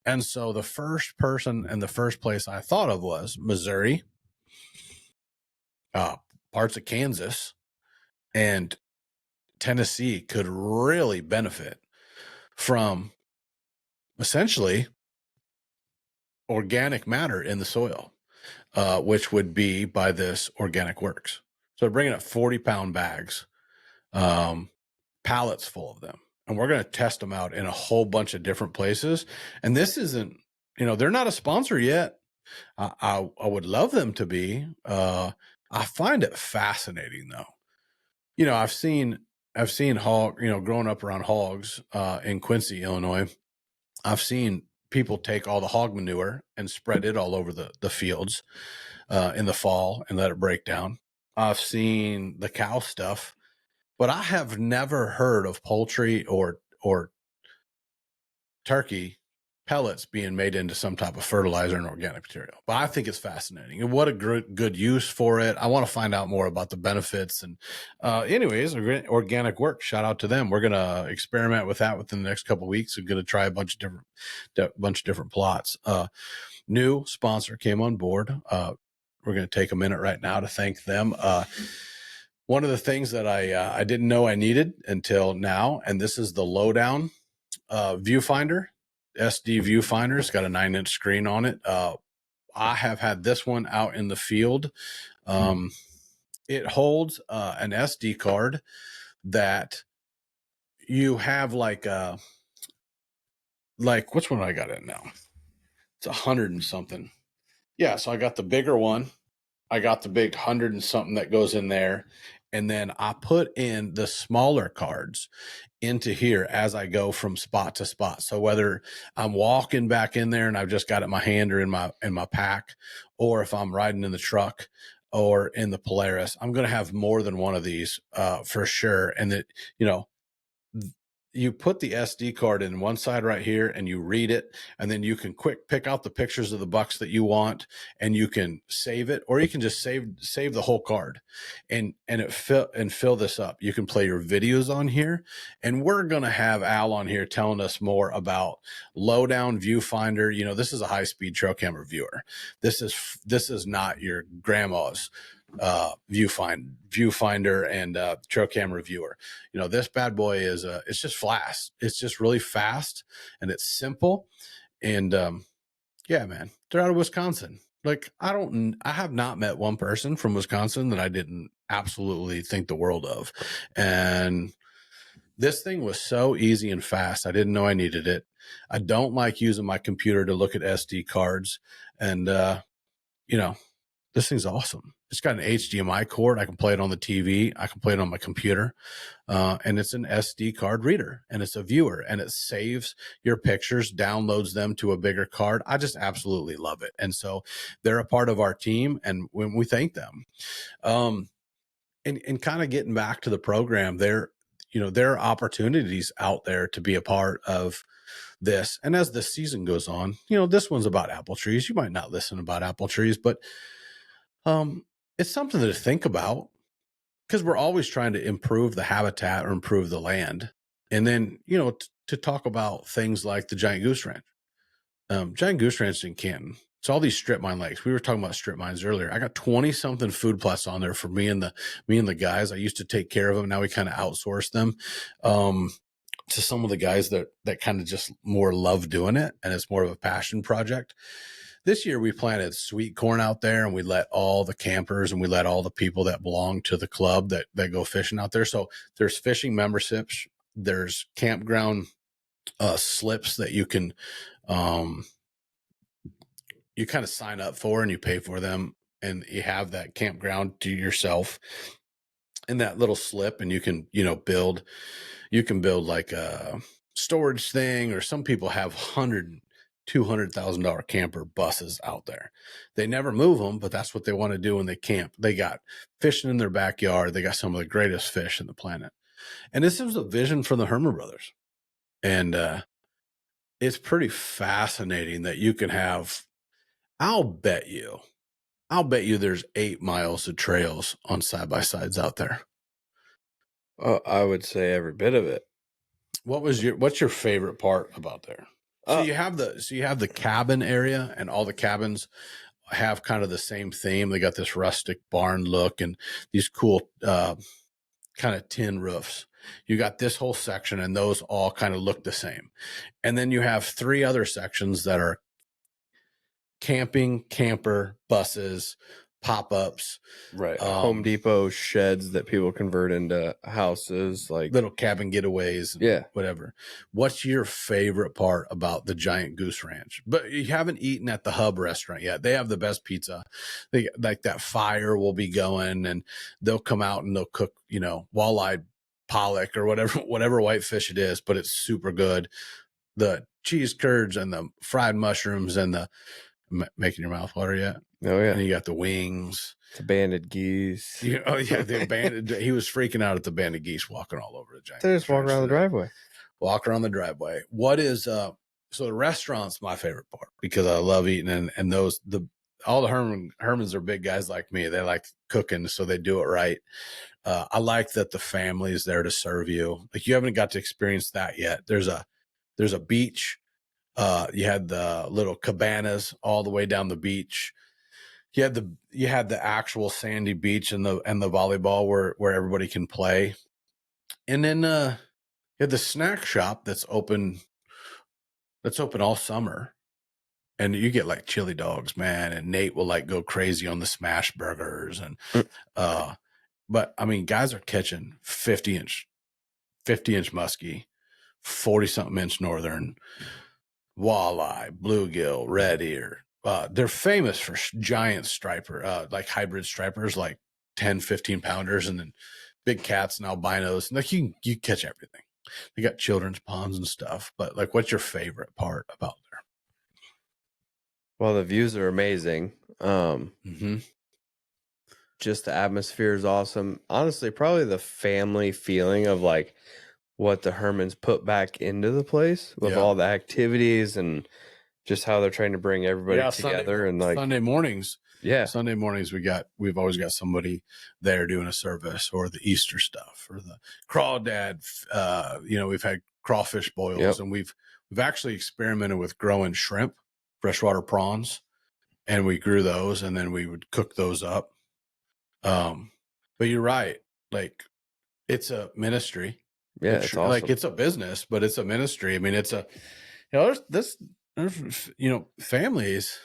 And so the first person and the first place I thought of was Missouri, parts of Kansas, and Tennessee could really benefit from essentially organic matter in the soil. Which would be by this Organic Works. So they're bringing up 40-pound bags, pallets full of them. And we're going to test them out in a whole bunch of different places. And this isn't, they're not a sponsor yet. I would love them to be. I find it fascinating though. I've seen hog, growing up around hogs in Quincy, Illinois. I've seen people take all the hog manure and spread it all over the fields in the fall and let it break down. I've seen the cow stuff, but I have never heard of poultry or turkey pellets being made into some type of fertilizer and organic material. But I think it's fascinating, and what a good use for it. I want to find out more about the benefits. And anyways, Organic Work, shout out to them. We're going to experiment with that within the next couple of weeks. We're going to try a bunch of different plots. New sponsor came on board. We're going to take a minute right now to thank them. One of the things that I didn't know I needed until now, and this is the Lowdown viewfinder. SD viewfinder. It's got a 9-inch screen on it. I have had this one out in the field. It holds an SD card that you have like which one I got in now? It's 100 and something. Yeah, so I got the bigger one. I got the big 100 and something that goes in there. And then I put in the smaller cards into here as I go from spot to spot. So whether I'm walking back in there and I've just got it in my hand or in my pack, or if I'm riding in the truck or in the Polaris, I'm going to have more than one of these for sure. And that, you put the SD card in one side right here and you read it, and then you can quick pick out the pictures of the bucks that you want, and you can save it, or you can just save the whole card and fill this up. You can play your videos on here, and we're going to have Al on here telling us more about Lowdown Viewfinder. This is a high-speed trail camera viewer. This is not your grandma's viewfinder and trail camera viewer. This bad boy is it's just fast. It's just really fast and it's simple. And yeah, man, they're out of Wisconsin. Like I have not met one person from Wisconsin that I didn't absolutely think the world of. And this thing was so easy and fast. I didn't know I needed it. I don't like using my computer to look at SD cards. And, this thing's awesome. It's got an HDMI cord. I can play it on the TV. I can play it on my computer. And it's an SD card reader and it's a viewer and it saves your pictures, downloads them to a bigger card. I just absolutely love it. And so they're a part of our team and when we thank them. And kind of getting back to the program, there are opportunities out there to be a part of this. And as the season goes on, this one's about apple trees. You might not listen about apple trees, but it's something to think about because we're always trying to improve the habitat or improve the land. And then, to talk about things like the Giant Goose Ranch. Giant Goose Ranch in Canton. It's all these strip mine lakes. We were talking about strip mines earlier. I got 20 something food plots on there for me and the guys. I used to take care of them. Now we kind of outsource them to some of the guys that kind of just more love doing it. And it's more of a passion project. This year we planted sweet corn out there and we let all the campers and we let all the people that belong to the club that go fishing out there. So there's fishing memberships. There's campground slips that you can, you kind of sign up for and you pay for them and you have that campground to yourself in that little slip and you can, build like a storage thing or some people have $200,000 camper buses out there. They never move them, but that's what they want to do when they camp. They got fishing in their backyard. They got some of the greatest fish in the planet. And this was a vision from the Herman brothers. And it's pretty fascinating that you can have, I'll bet you there's 8 miles of trails on side-by-sides out there. I would say every bit of it. What's your favorite part about there? So you have the cabin area and all the cabins have kind of the same theme. They got this rustic barn look and these cool kind of tin roofs. You got this whole section and those all kind of look the same. And then you have 3 other sections that are camping, camper, buses, pop-ups. Right. Home Depot sheds that people convert into houses, like little cabin getaways. Yeah. Whatever. What's your favorite part about the Giant Goose Ranch? But you haven't eaten at the Hub restaurant yet. They have the best pizza. They like that fire will be going and they'll come out and they'll cook, walleye pollock or whatever whitefish it is, but it's super good. The cheese curds and the fried mushrooms and the making your mouth water yet? Oh yeah. And you got the wings. The banded geese. The banded. He was freaking out at the banded geese walking all over the Giant. They just walk around the driveway. Walk around the driveway. What is so the restaurant's my favorite part because I love eating and all the Hermans are big guys like me. They like cooking, so they do it right. I like that the family is there to serve you. Like you haven't got to experience that yet. There's a beach. You had the little cabanas all the way down the beach. You had the actual sandy beach and the volleyball where everybody can play. And then you had the snack shop that's open all summer. And you get like chili dogs, man, and Nate will like go crazy on the smash burgers and but I mean guys are catching 50-inch muskie, 40-something inch northern, walleye, bluegill, red ear. They're famous for giant striper, like hybrid stripers, like 10, 15 pounders, and then big cats and albinos. And like you catch everything. They got children's ponds and stuff. But like, what's your favorite part about there? Well, the views are amazing. Just the atmosphere is awesome. Honestly, probably the family feeling of like what the Hermans put back into the place with all the activities and just how they're trying to bring everybody together. And like Sunday mornings, we've always got somebody there doing a service or the Easter stuff or the crawdad. We've had crawfish boils and we've actually experimented with growing shrimp, freshwater prawns, and we grew those and then we would cook those up. But you're right. Like, it's a ministry. Yeah, it's Like, awesome. it's a business, but it's a ministry. I mean, it's a, there's families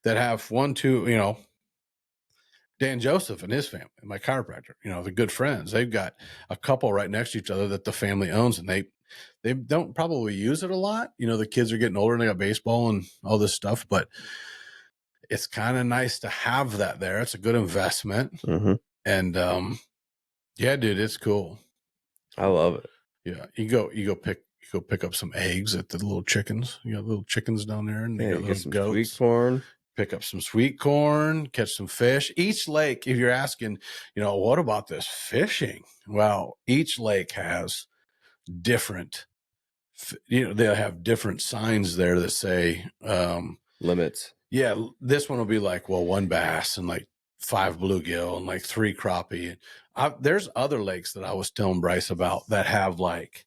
that have one, two, Dan Joseph and his family, my chiropractor, they're good friends. They've got a couple right next to each other that the family owns, and they don't probably use it a lot. The kids are getting older and they got baseball and all this stuff, but it's kind of nice to have that there. It's a good investment. Mm-hmm. And yeah, dude, it's cool. I love it. Yeah, you go pick up some eggs at the little chickens. You got little chickens down there, and they got Get little some goats. sweet corn. Pick up some sweet corn, catch some fish. Each lake, if you're asking, what about this fishing? Well, each lake has different, they'll have different signs there that say, Limits. yeah, this one will be like, well, 1 bass and like 5 bluegill and like 3 crappie. There's other lakes that I was telling Bryce about that have like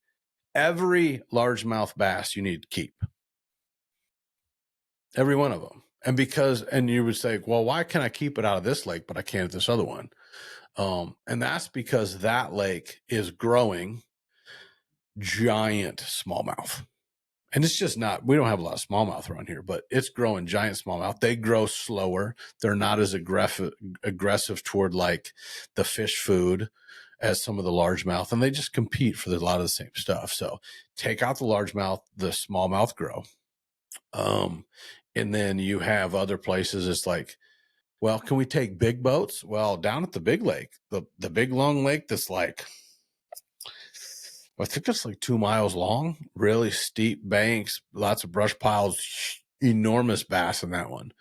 every largemouth bass you need to keep. Every one of them. And you would say, well, why can I keep it out of this lake, but I can't at this other one? And that's because that lake is growing giant smallmouth. And it's just not, we don't have a lot of smallmouth around here, but it's growing giant smallmouth. They grow slower. They're not as aggressive toward like the fish food as some of the largemouth, and they just compete for a lot of the same stuff. So take out the largemouth, the smallmouth grow. And then you have other places. It's like, well, can we take big boats? Well, down at the big lake, the big long lake that's like, I think it's like 2 miles long, really steep banks, lots of brush piles, enormous bass in that one.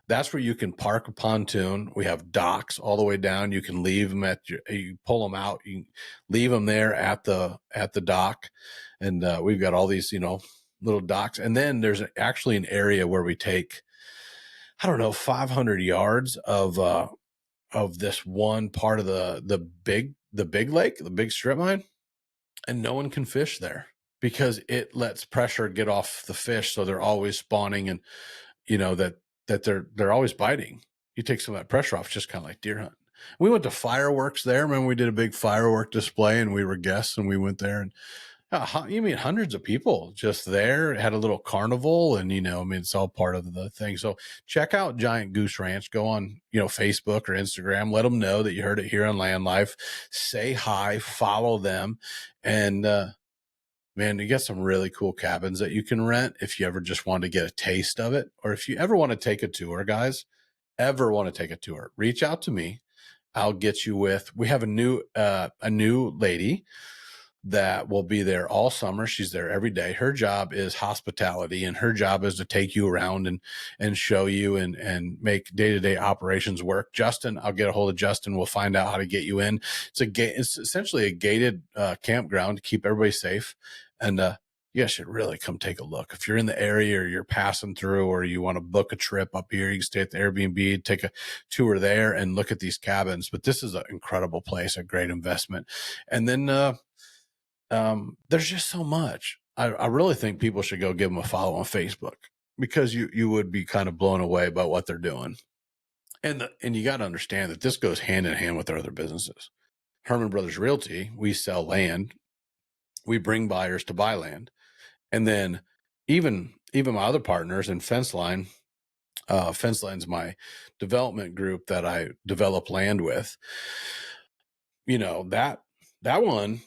That's where you can park a pontoon. We have docks all the way down. You can leave them you pull them out. You leave them there at the dock. And we've got all these, little docks. And then there's actually an area where we take, I don't know, 500 yards of this one part of the big lake, the big strip mine, and no one can fish there because it lets pressure get off the fish, so they're always spawning, and that they're always biting. You take some of that pressure off, just kind of like deer hunting. We went to fireworks there. Remember, we did a big firework display, and we were guests, and we went there, and you mean hundreds of people just there, had a little carnival, and it's all part of the thing. So check out Giant Goose Ranch. Go on Facebook or Instagram, let them know that you heard it here on Landlife. Say hi, follow them, and man, you got some really cool cabins that you can rent if you ever just want to get a taste of it, or if you ever want to take a tour. Guys, ever want to take a tour, reach out to me. I'll get you with, we have a new lady that will be there all summer. She's there every day. Her job is hospitality, and her job is to take you around and show you and make day-to-day operations work. Justin, I'll get a hold of Justin. We'll find out how to get you in. It's essentially a gated campground to keep everybody safe. And you guys should really come take a look. If you're in the area or you're passing through, or you want to book a trip up here, you can stay at the Airbnb, take a tour there and look at these cabins. But this is an incredible place, a great investment. And then there's just so much. I really think people should go give them a follow on Facebook, because you would be kind of blown away by what they're doing. And you got to understand that this goes hand in hand with their other businesses. Herman Brothers Realty, we sell land. We bring buyers to buy land. And then even my other partners in Fence Line's my development group that I develop land with. That one,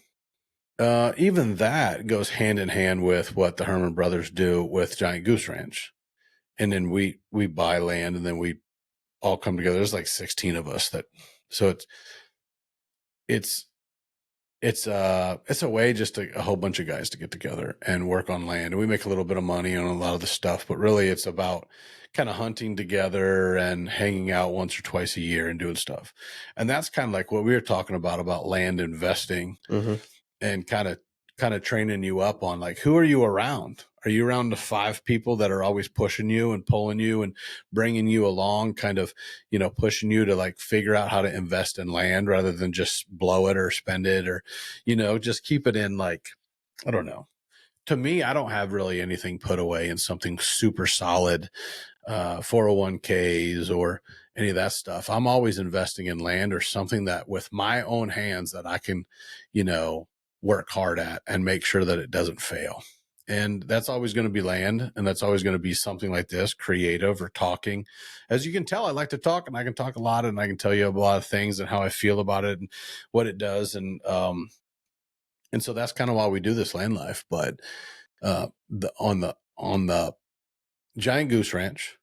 even that goes hand in hand with what the Herman Brothers do with Giant Goose Ranch. And then we buy land, and then we all come together. There's like 16 of us so it's a way just a whole bunch of guys to get together and work on land. And we make a little bit of money on a lot of the stuff, but really it's about kind of hunting together and hanging out once or twice a year and doing stuff. And that's kind of like what we were talking about land investing. Mm-hmm. And kind of training you up on, like, who are you around? Are you around the 5 people that are always pushing you and pulling you and bringing you along, kind of, pushing you to like figure out how to invest in land rather than just blow it or spend it, or, just keep it in, like, I don't know, to me, I don't have really anything put away in something super solid, 401ks or any of that stuff. I'm always investing in land or something that with my own hands that I can, work hard at and make sure that it doesn't fail. And that's always going to be land. And that's always going to be something like this, creative or talking. As you can tell, I like to talk, and I can talk a lot, and I can tell you a lot of things and how I feel about it and what it does. And so that's kind of why we do this land life. But on the Giant Goose Ranch,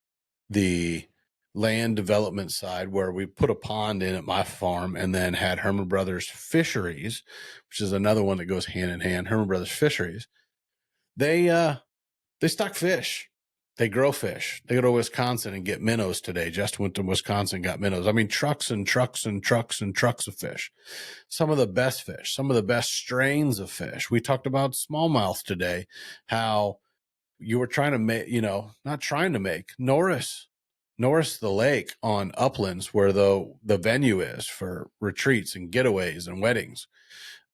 the land development side, where we put a pond in at my farm and then had Herman Brothers Fisheries, which is another one that goes hand in hand. Herman Brothers Fisheries, they stock fish. They grow fish. They go to Wisconsin and get minnows today. Just went to Wisconsin and got minnows. I mean, trucks and trucks and trucks and trucks of fish. Some of the best fish, some of the best strains of fish. We talked about smallmouth today, how you were trying to make, not trying to make Norris, the lake on Uplands, where the venue is for retreats and getaways and weddings,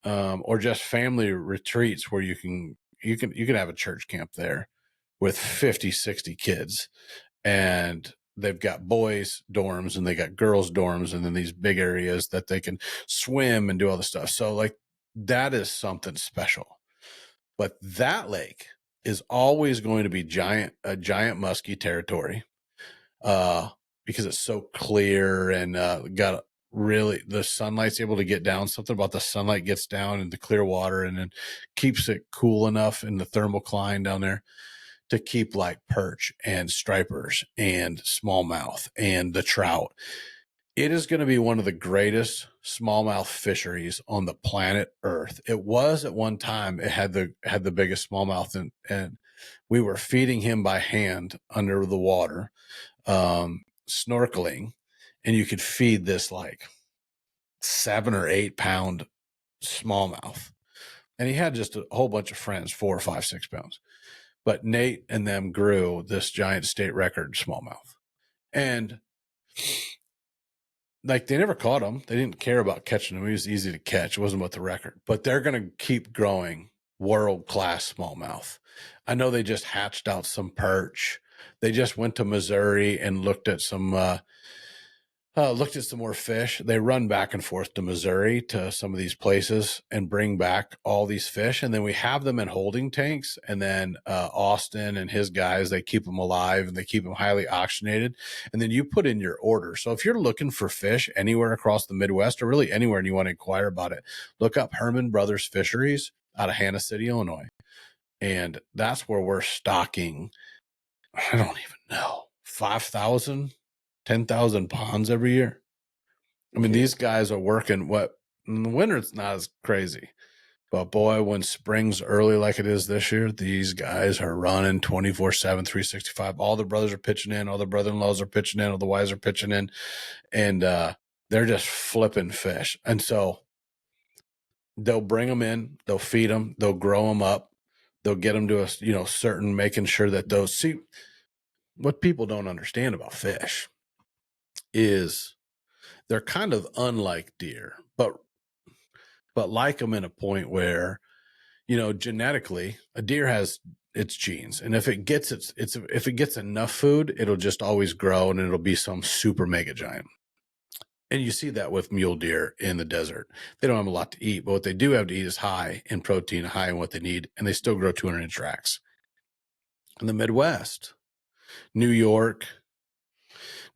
or just family retreats where you can have a church camp there with 50, 60 kids, and they've got boys dorms and they got girls dorms, and then these big areas that they can swim and do all the stuff. So like that is something special. But that lake is always going to be a giant musky territory, because it's so clear and got really, the sunlight's able to get down. Something about the sunlight gets down in the clear water and then keeps it cool enough in the thermocline down there to keep like perch and stripers and smallmouth and the trout. It is going to be one of the greatest smallmouth fisheries on the planet Earth. It was at one time. It had the biggest smallmouth, and we were feeding him by hand under the water, snorkeling, and you could feed this like 7 or 8 pound smallmouth, and he had just a whole bunch of friends, 4 or 5, 6 pounds. But Nate and them grew this giant state record smallmouth, and like they never caught him. They didn't care about catching him. He was easy to catch. It wasn't about the record, but they're going to keep growing world-class smallmouth. I know they just hatched out some perch. They just went to Missouri and looked at some more fish. They run back and forth to Missouri to some of these places and bring back all these fish. And then we have them in holding tanks. And then Austin and his guys, they keep them alive and they keep them highly oxygenated. And then you put in your order. So if you're looking for fish anywhere across the Midwest or really anywhere and you want to inquire about it, look up Herman Brothers Fisheries out of Hannah City, Illinois. And that's where we're stocking, I don't even know, 5,000, 10,000 ponds every year. I mean, these guys are working in the winter, it's not as crazy. But boy, when spring's early like it is this year, these guys are running 24/7, 365. All the brothers are pitching in, all the brother-in-laws are pitching in, all the wives are pitching in, and they're just flipping fish. And so they'll bring them in, they'll feed them, they'll grow them up, they'll get them to a certain, making sure that see, what people don't understand about fish is they're kind of unlike deer, but like them in a point where, genetically, a deer has its genes, and if it gets if it gets enough food, it'll just always grow, and it'll be some super mega giant. And you see that with mule deer in the desert. They don't have a lot to eat, but what they do have to eat is high in protein, high in what they need, and they still grow 200-inch racks. In the Midwest, New York,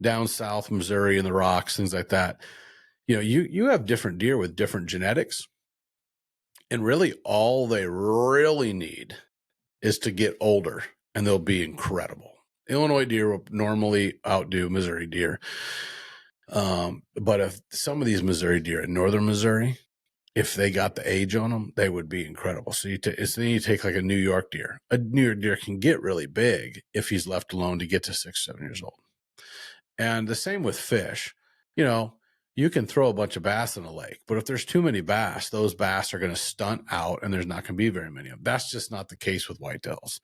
down south, Missouri, and the rocks, things like that, you have different deer with different genetics, and really all they really need is to get older, and they'll be incredible. Illinois deer will normally outdo Missouri deer. But if some of these Missouri deer in northern Missouri, if they got the age on them, they would be incredible. So then you take like a New York deer. A New York deer can get really big if he's left alone to get to 6, 7 years old. And the same with fish. You can throw a bunch of bass in a lake, but if there's too many bass, those bass are going to stunt out and there's not going to be very many of them. That's just not the case with whitetails.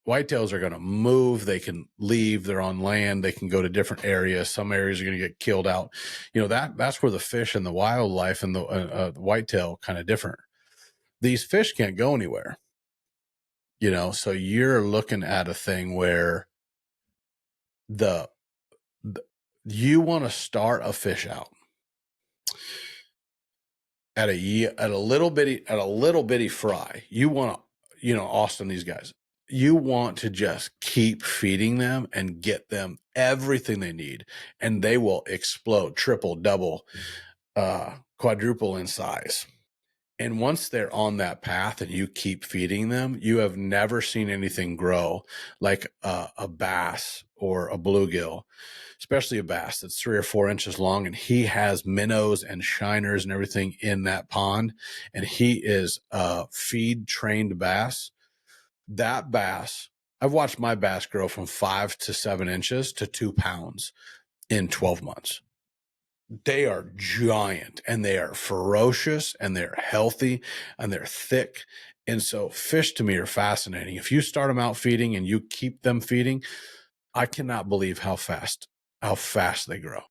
Whitetails are going to move. They can leave. They're on land. They can go to different areas. Some areas are going to get killed out. That's where the fish and the wildlife and the whitetail kind of different. these fish can't go anywhere, you know, so you're looking at a thing where you want to start a fish out at a little bitty fry. You want to, you know, Austin, these guys, you want to just keep feeding them and get them everything they need, and they will explode, triple, double, quadruple in size. And once they're on that path and you keep feeding them, you have never seen anything grow like a bass or a bluegill, especially a bass that's 3 or 4 inches long. And he has minnows and shiners and everything in that pond. And he is a feed trained bass. That bass, I've watched my bass grow from 5 to 7 inches to 2 pounds in 12 months. They are giant and they are ferocious and they're healthy and they're thick. And so fish to me are fascinating. If you start them out feeding and you keep them feeding, I cannot believe how fast they grow.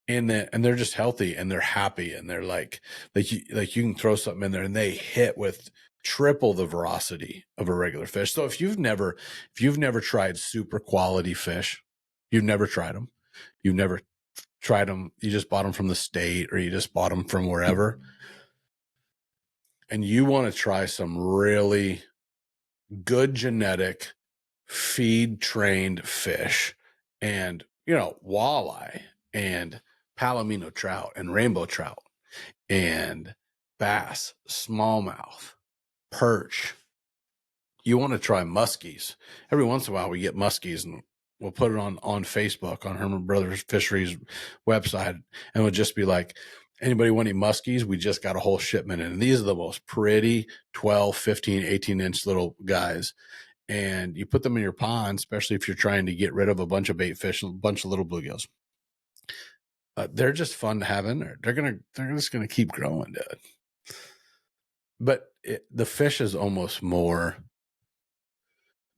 And they're just healthy and they're happy and they're like you can throw something in there and they hit with triple the velocity of a regular fish. So if you've never tried super quality fish, you've never tried them, you've never tried them, you just bought them from the state or you just bought them from wherever, and you want to try some really good genetic feed trained fish and, you know, walleye and palomino trout and rainbow trout and bass, smallmouth, perch. You want to try muskies. Every once in a while we get muskies and we'll put it on Facebook on Herman Brothers Fisheries website, and we'll just be like, anybody want any muskies? We just got a whole shipment in. And these are the most pretty 12, 15, 18-inch little guys. And you put them in your pond, especially if you're trying to get rid of a bunch of bait fish, a bunch of little bluegills. They're just fun to have in there. They're just gonna keep growing, dude. But the fish is almost more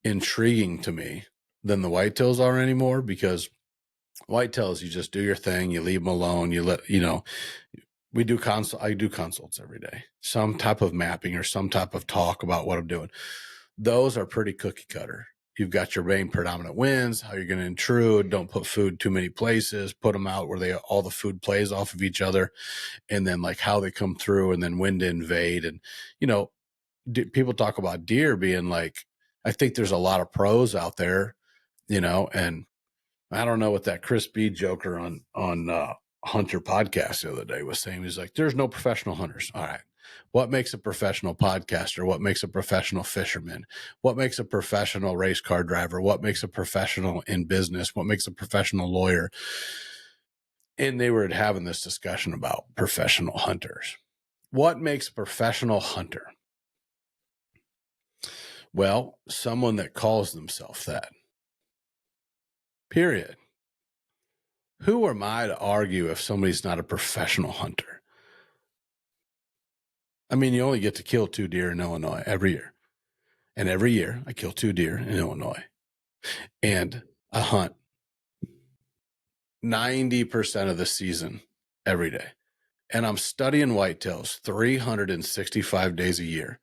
intriguing to me than the whitetails are anymore, because whitetails, you just do your thing, you leave them alone, I do consults every day, some type of mapping or some type of talk about what I'm doing. Those are pretty cookie cutter. You've got your main predominant winds, how you're going to intrude, don't put food too many places, put them out where all the food plays off of each other, and then like how they come through, and then when to invade. And, you know, people talk about deer being like, I think there's a lot of pros out there, you know, and I don't know what that Chris B joker on Hunter podcast the other day was saying. He's like, there's no professional hunters. All right. What makes a professional podcaster? What makes a professional fisherman? What makes a professional race car driver? What makes a professional in business? What makes a professional lawyer? And they were having this discussion about professional hunters. What makes a professional hunter? Well, someone that calls themselves that. Period. Who am I to argue if somebody's not a professional hunter? I mean, you only get to kill 2 deer in Illinois every year. And every year I kill 2 deer in Illinois. And I hunt 90% of the season every day. And I'm studying whitetails 365 days a year.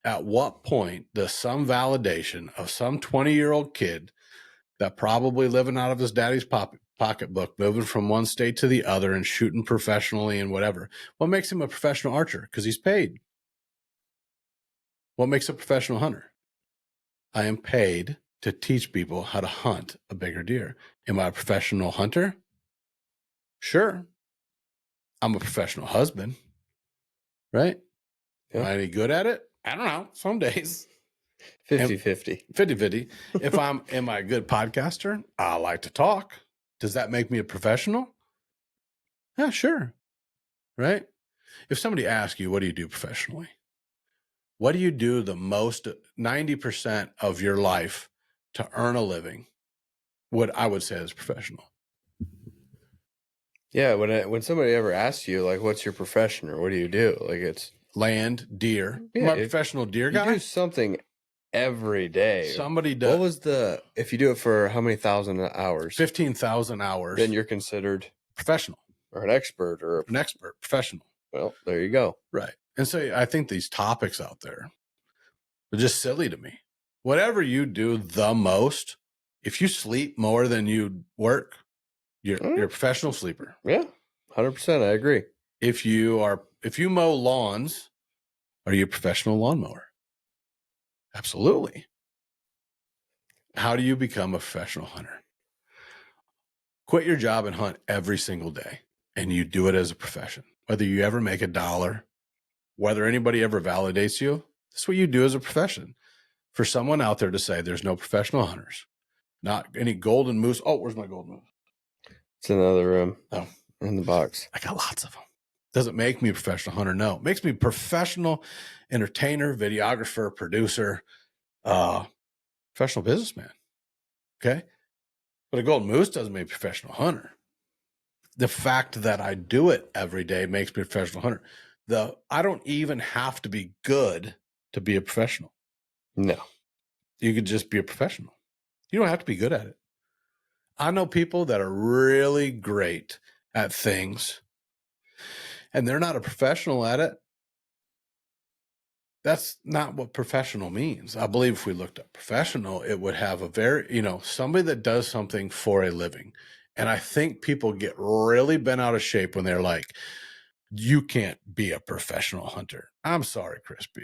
At what point does some validation of some 20-year-old kid that probably living out of his daddy's pocketbook, moving from one state to the other and shooting professionally and whatever, what makes him a professional archer? Because he's paid. What makes a professional hunter? I am paid to teach people how to hunt a bigger deer. Am I a professional hunter? Sure. I'm a professional husband, right? Yeah. Am I any good at it? I don't know. Some days. 50-50. 50-50. Am I a good podcaster? I like to talk. Does that make me a professional? Yeah, sure. Right? If somebody asks you, what do you do professionally? What do you do the most 90% of your life to earn a living? What I would say is professional. Yeah, when somebody ever asks you, like, what's your profession or what do you do? Like, it's land, deer. Yeah, am I a professional deer guy? You do something every day. Somebody does. What was if you do it for how many thousand hours? 15,000 hours. Then you're considered professional or an expert or an expert, professional. Well, there you go. Right. And so I think these topics out there are just silly to me. Whatever you do the most, if you sleep more than you work, you're a professional sleeper. Yeah, 100%. I agree. If you mow lawns, are you a professional lawnmower? Absolutely. How do you become a professional hunter? Quit your job and hunt every single day, and you do it as a profession. Whether you ever make $1, whether anybody ever validates you, that's what you do as a profession. For someone out there to say there's no professional hunters, not any golden moose. Oh, where's my golden moose? It's in the other room. Oh, in the box. I got lots of them. Doesn't make me a professional hunter. No, it makes me a professional entertainer, videographer, producer, professional businessman. Okay. But a golden moose doesn't make me a professional hunter. The fact that I do it every day makes me a professional hunter. I don't even have to be good to be a professional. No. You could just be a professional. You don't have to be good at it. I know people that are really great at things and they're not a professional at it. That's not what professional means. I believe if we looked up professional, it would have a very, somebody that does something for a living. And I think people get really bent out of shape when they're like, you can't be a professional hunter. I'm sorry, Chris B.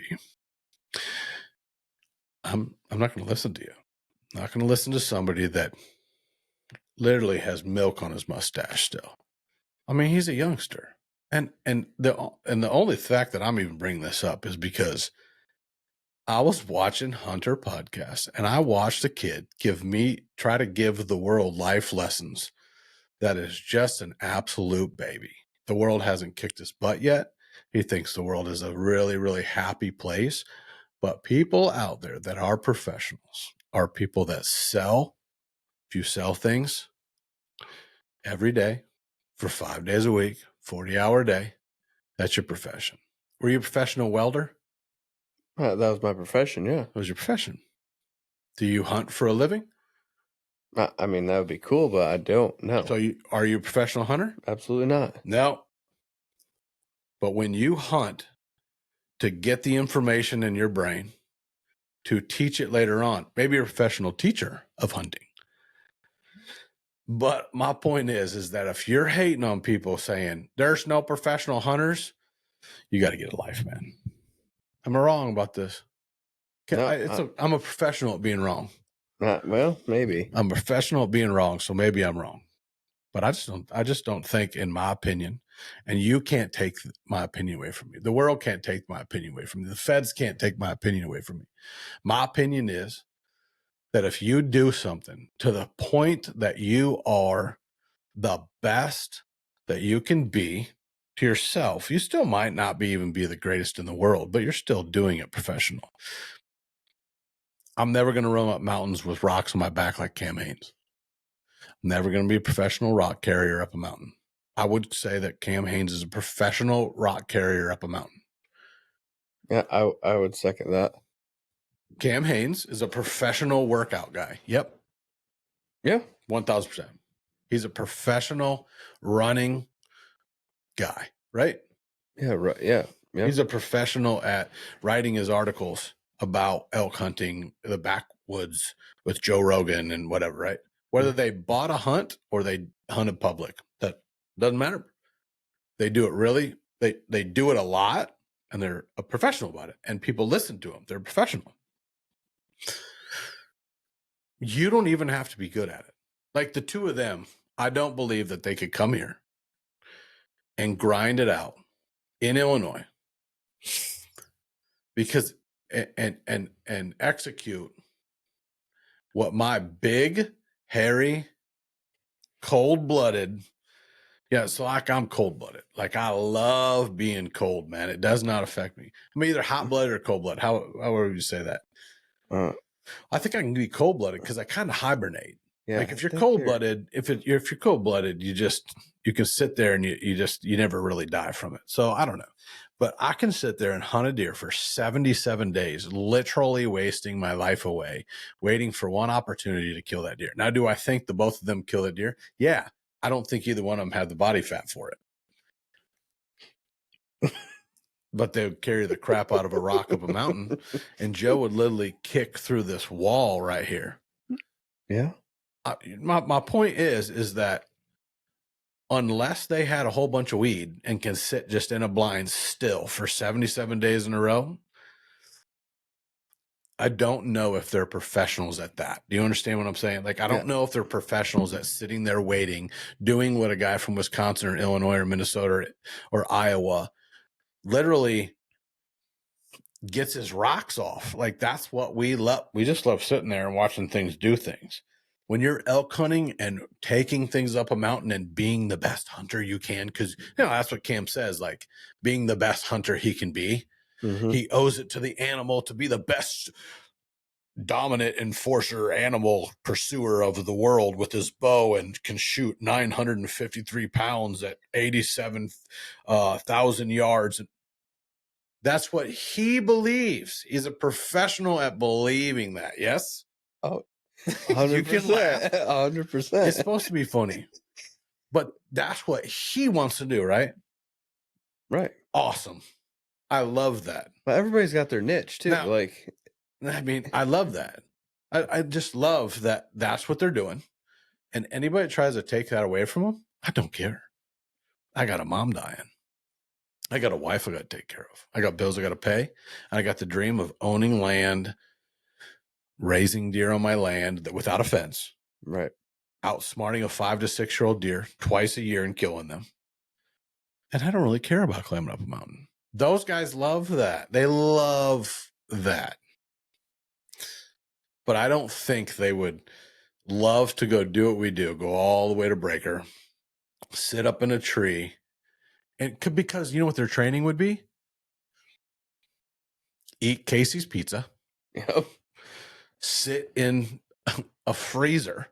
I'm not going to listen to you. I'm not going to listen to somebody that literally has milk on his mustache still. I mean, he's a youngster. And the only fact that I'm even bringing this up is because I was watching Hunter podcast and I watched a kid try to give the world life lessons. That is just an absolute baby. The world hasn't kicked his butt yet. He thinks the world is a really, really happy place. But people out there that are professionals are people that sell. If you sell things every day for 5 days a week, 40-hour day, that's your profession. Were you a professional welder? That was my profession, yeah. That was your profession. Do you hunt for a living? I mean, that would be cool, but I don't know. So are you a professional hunter? Absolutely not. No. But when you hunt to get the information in your brain to teach it later on, maybe you're a professional teacher of hunting. But my point is that if you're hating on people saying there's no professional hunters, you got to get a life, man. Am I wrong about this? I'm a professional at being wrong. Well, maybe. I'm a professional at being wrong, so maybe I'm wrong. But I just don't think, in my opinion, and you can't take my opinion away from me. The world can't take my opinion away from me. The feds can't take my opinion away from me. My opinion is that if you do something to the point that you are the best that you can be to yourself, you still might not even be the greatest in the world, but you're still doing it professional. I'm never going to run up mountains with rocks on my back like Cam Hanes. I'm never going to be a professional rock carrier up a mountain. I would say that Cam Hanes is a professional rock carrier up a mountain. Yeah, I would second that. Cam Hanes is a professional workout guy. Yep. Yeah. 1,000%. He's a professional running guy, right? Yeah, right. Yeah. He's a professional at writing his articles about elk hunting, the backwoods with Joe Rogan and whatever, right? Whether they bought a hunt or they hunted public, that doesn't matter. They do it really, they do it a lot, and they're a professional about it, and people listen to them. They're professional. You don't even have to be good at it. Like the two of them, I don't believe that they could come here and grind it out in Illinois because and execute what my big, hairy, cold-blooded, so like I'm cold-blooded. Like I love being cold, man. It does not affect me. I'm either hot-blooded or cold-blooded. However you say that. I think I can be cold-blooded because I kind of hibernate. Yeah, like if you're cold-blooded, if you're cold-blooded, you can sit there and you never really die from it. So I don't know. But I can sit there and hunt a deer for 77 days, literally wasting my life away, waiting for one opportunity to kill that deer. Now, do I think the both of them kill that deer? Yeah. I don't think either one of them have the body fat for it. but they would carry the crap out of a rock up a mountain, and Joe would literally kick through this wall right here. Yeah. My point is that unless they had a whole bunch of weed and can sit just in a blind still for 77 days in a row, I don't know if they're professionals at that. Do you understand what I'm saying? Like, I don't know if they're professionals at sitting there waiting, doing what a guy from Wisconsin or Illinois or Minnesota or Iowa literally gets his rocks off. Like, that's what we love. We just love sitting there and watching things do things. When you're elk hunting and taking things up a mountain and being the best hunter you can, because, that's what Cam says, like, being the best hunter he can be. Mm-hmm. He owes it to the animal to be the best dominant enforcer, animal pursuer of the world with his bow and can shoot 953 pounds at 87,000 yards. That's what he believes. He's a professional at believing that. Yes. Oh, 100%. You can laugh. 100%. It's supposed to be funny, but that's what he wants to do. Right. Right. Awesome. I love that. But everybody's got their niche too. Now, like, I mean, I love that. I just love that that's what they're doing. And anybody that tries to take that away from them, I don't care. I got a mom dying. I got a wife I got to take care of. I got bills I got to pay. And I got the dream of owning land, raising deer on my land without a fence. right. Outsmarting a 5 to 6 year old deer twice a year and killing them. And I don't really care about climbing up a mountain. Those guys love that. They love that. But I don't think they would love to go do what we do, go all the way to Breaker, sit up in a tree, and because you know what their training would be? Eat Casey's pizza, Yep. sit in a freezer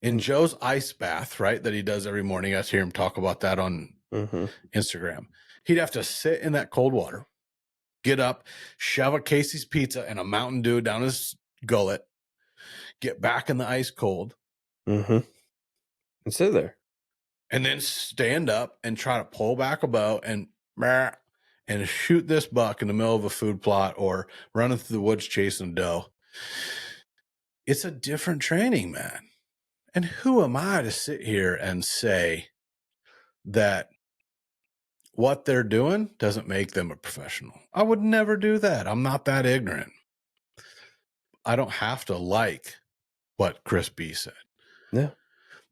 in Joe's ice bath, right, that he does every morning. I hear him talk about that on Instagram. He'd have to sit in that cold water, get up, shove a Casey's pizza and a Mountain Dew down his gullet, get back in the ice cold, and sit there. And then stand up and try to pull back a bow and shoot this buck in the middle of a food plot or running through the woods chasing a doe. It's a different training, man. And who am I to sit here and say that what they're doing doesn't make them a professional? I would never do that. I'm not that ignorant. I don't have to like what Chris B said. Yeah.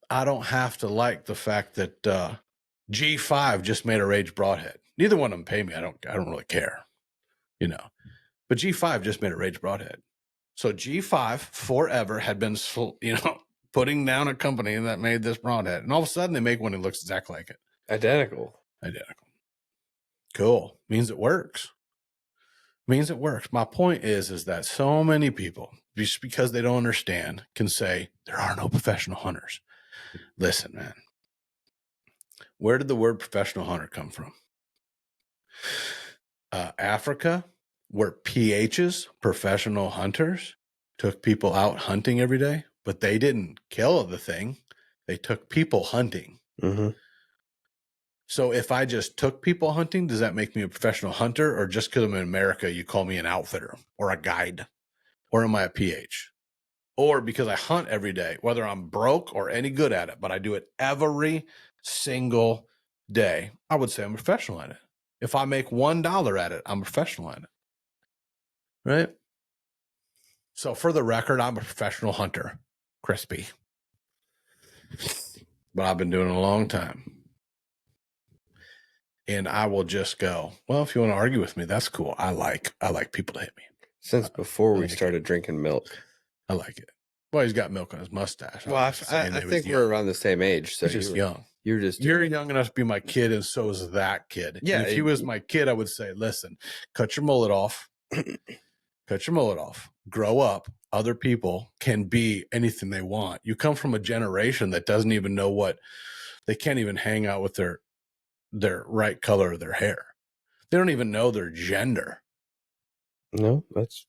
I don't have to like the fact that G5 just made a Rage Broadhead. Neither one of them pay me. I don't really care, But G5 just made a Rage Broadhead. So G5 forever had been, putting down a company that made this broadhead, and all of a sudden they make one that looks exactly like it. Identical. Cool. Means it works. My point is that so many people, just because they don't understand, can say there are no professional hunters. Listen, man, where did the word professional hunter come from? Africa, where PHs, professional hunters, took people out hunting every day, but they didn't kill the thing. They took people hunting. So if I just took people hunting, does that make me a professional hunter? Or just because I'm in America, you call me an outfitter or a guide? Or am I a PH? Or because I hunt every day, whether I'm broke or any good at it, but I do it every single day, I would say I'm a professional at it. If I make $1 at it, I'm a professional at it. Right? So for the record, I'm a professional hunter. Crispy. But I've been doing it a long time. And I will just go, well, if you want to argue with me, that's cool. I like people to hit me. Since before we started drinking milk. I like it. Well, he's got milk on his mustache. Well, I think we're around the same age. So he's just young. You're young enough to be my kid, and so is that kid. Yeah. And if he was my kid, I would say, listen, cut your mullet off. Cut your mullet off. Grow up. Other people can be anything they want. You come from a generation that doesn't even know they can't even hang out with their right color of their hair. They don't even know their gender. No, that's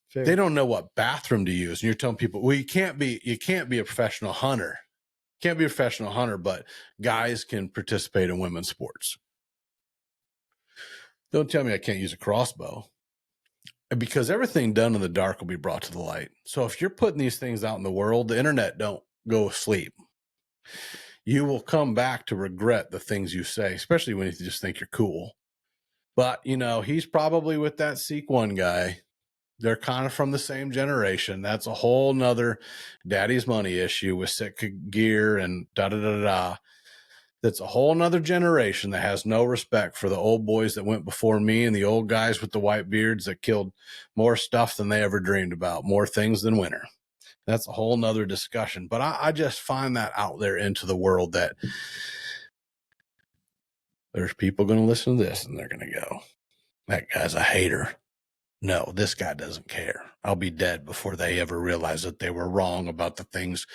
fair. They don't know what bathroom to use. And you're telling people, well, you can't be a professional hunter. Can't be a professional hunter, but guys can participate in women's sports. Don't tell me I can't use a crossbow. Because everything done in the dark will be brought to the light. So if you're putting these things out in the world, the internet don't go asleep. You will come back to regret the things you say, especially when you just think you're cool. But, you know, he's probably with that Seek One guy. They're kind of from the same generation. That's a whole nother daddy's money issue with sick gear and da-da-da-da. That's a whole nother generation that has no respect for the old boys that went before me and the old guys with the white beards that killed more stuff than they ever dreamed about, more things than winter. That's a whole nother discussion. But I just find that out there into the world that there's people going to listen to this and they're going to go, that guy's a hater. No, this guy doesn't care. I'll be dead before they ever realize that they were wrong about the things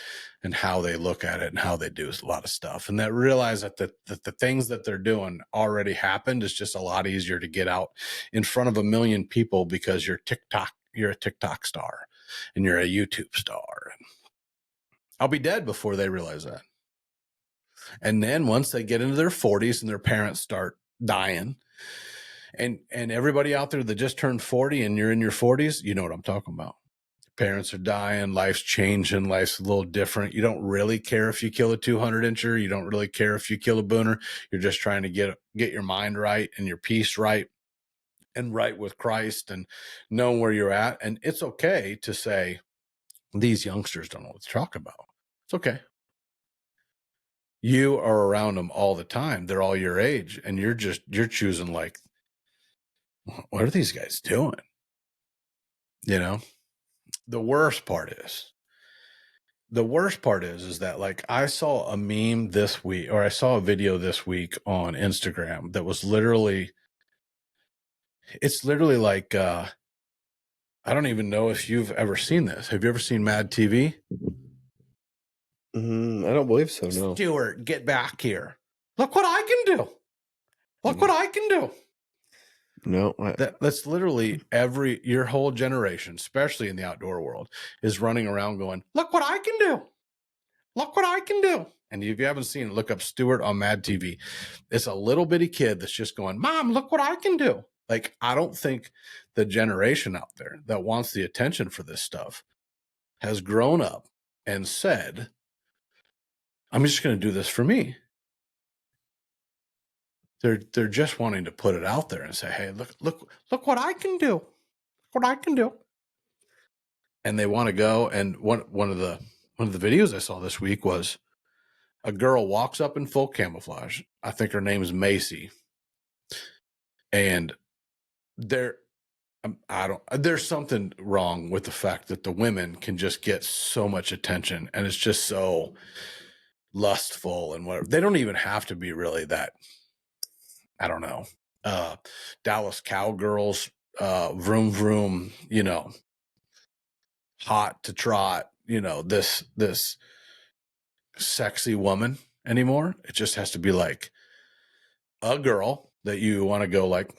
and how they look at it and how they do a lot of stuff. And that realize that the things that they're doing already happened. It's just a lot easier to get out in front of a million people because you're a TikTok star and you're a YouTube star. I'll be dead before they realize that. And then once they get into their 40s and their parents start dying, and everybody out there that just turned 40 and you're in your 40s, you know what I'm talking about. Parents are dying, life's changing, life's a little different. You don't really care if you kill a 200-incher. You don't really care if you kill a booner. You're just trying to get your mind right and your peace right and right with Christ and know where you're at. And it's okay to say, these youngsters don't know what to talk about. It's okay. You are around them all the time. They're all your age. And you're choosing like, what are these guys doing? You know, the worst part is that like I saw a meme this week, or I saw a video this week on Instagram that was literally like, I don't even know if you've ever seen this. Have you ever seen Mad TV? I don't believe so. No. Stuart, get back here. Look what I can do. Look what I can do. No, that's literally your whole generation, especially in the outdoor world, is running around going, look what I can do. Look what I can do. And if you haven't seen it, look up Stuart on Mad TV. It's a little bitty kid that's just going, Mom, look what I can do. Like, I don't think the generation out there that wants the attention for this stuff has grown up and said, I'm just going to do this for me. They're just wanting to put it out there and say, hey, look what I can do. Look what I can do. And they want to go. And one of the videos I saw this week was a girl walks up in full camouflage. I think her name is Macy. And there's something wrong with the fact that the women can just get so much attention and it's just so lustful and whatever. They don't even have to be really that, I don't know, Dallas Cowgirls, vroom, vroom, you know, hot to trot, you know, this sexy woman anymore. It just has to be like a girl that you want to go like,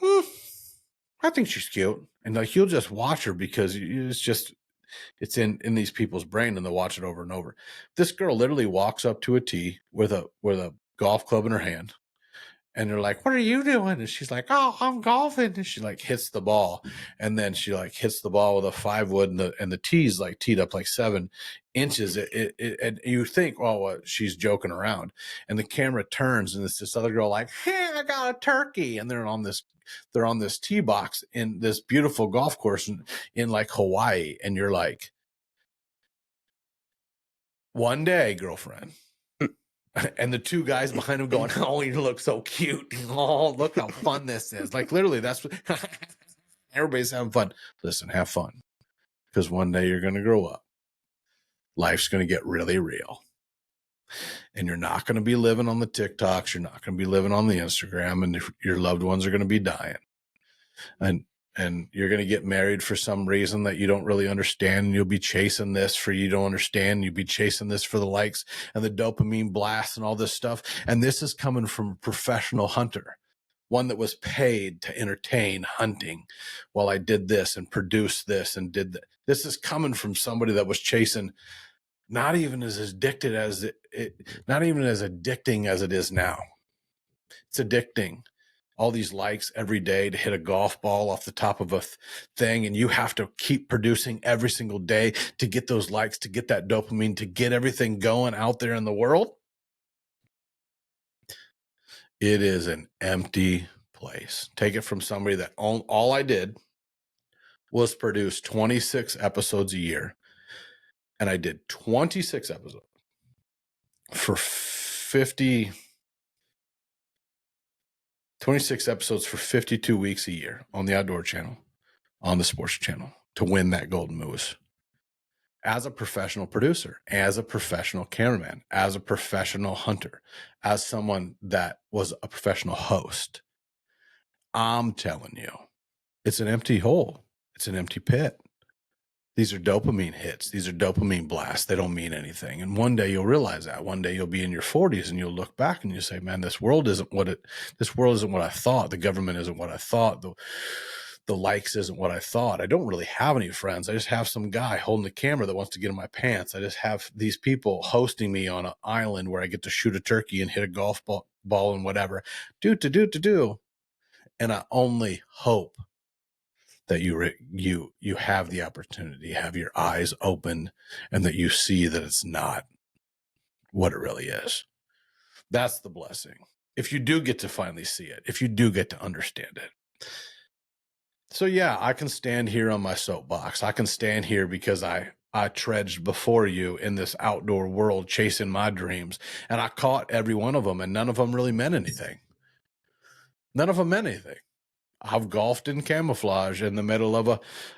I think she's cute. And like, you'll just watch her because it's in these people's brain and they'll watch it over and over. This girl literally walks up to a tee with a golf club in her hand. And they're like, what are you doing? And she's like, oh, I'm golfing. And she like hits the ball. And then she like hits the ball with a 5-wood and the tee's like teed up like 7 inches. And you think, oh, well, she's joking around. And the camera turns and it's this other girl like, hey, I got a turkey. And they're on this tee box in this beautiful golf course in like Hawaii. And you're like, one day, girlfriend. And the 2 guys behind him going, oh, you look so cute. Oh, look how fun this is. Like, literally, that's what everybody's having fun. Listen, have fun. Because one day you're going to grow up. Life's going to get really real. And you're not going to be living on the TikToks. You're not going to be living on the Instagram. And your loved ones are going to be dying. And you're going to get married for some reason that you don't really understand. And you'll be chasing this for you don't understand. You'll be chasing this for the likes and the dopamine blast and all this stuff. And this is coming from a professional hunter, one that was paid to entertain hunting while I did this and produced this and did that. This is coming from somebody that was chasing, not even as addicted as not even as addicting as it is now. It's addicting. all these likes every day to hit a golf ball off the top of a thing, and you have to keep producing every single day to get those likes, to get that dopamine, to get everything going out there in the world. It is an empty place. Take it from somebody that all I did was produce 26 episodes a year. And I did 26 episodes for 26 episodes for 52 weeks a year on the Outdoor Channel, on the Sports Channel, to win that Golden Moose. As a professional producer, as a professional cameraman, as a professional hunter, as someone that was a professional host, I'm telling you, it's an empty hole. It's an empty pit. These are dopamine hits. These are dopamine blasts. They don't mean anything. And one day you'll realize that. One day you'll be in your 40s and you'll look back and you say, man, this world isn't what I thought. The government isn't what I thought. The likes isn't what I thought. I don't really have any friends. I just have some guy holding the camera that wants to get in my pants. I just have these people hosting me on an island where I get to shoot a turkey and hit a golf ball and whatever. Do. And I only hope that you have the opportunity, have your eyes open, and that you see that it's not what it really is. That's the blessing. If you do get to finally see it, if you do get to understand it. So yeah, I can stand here on my soapbox. I can stand here because I trudged before you in this outdoor world chasing my dreams, and I caught every one of them, and none of them really meant anything. None of them meant anything. I've golfed in camouflage in the middle of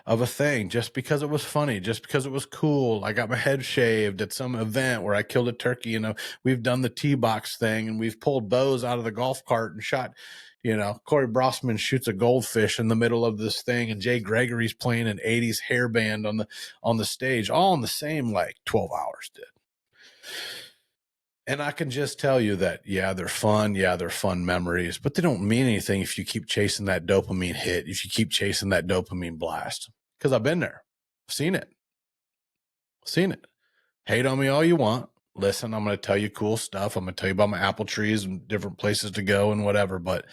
a thing just because it was funny, just because it was cool. I got my head shaved at some event where I killed a turkey. We've done the tee box thing, and we've pulled bows out of the golf cart and shot. Corey Brossman shoots a goldfish in the middle of this thing, and Jay Gregory's playing an 80s hair band on the stage, all in the same 12 hours, did. And I can just tell you that, yeah, they're fun. Yeah, they're fun memories, but they don't mean anything if you keep chasing that dopamine hit, if you keep chasing that dopamine blast. Because I've been there. Seen it. Hate on me all you want. Listen, I'm going to tell you cool stuff. I'm going to tell you about my apple trees and different places to go and whatever, but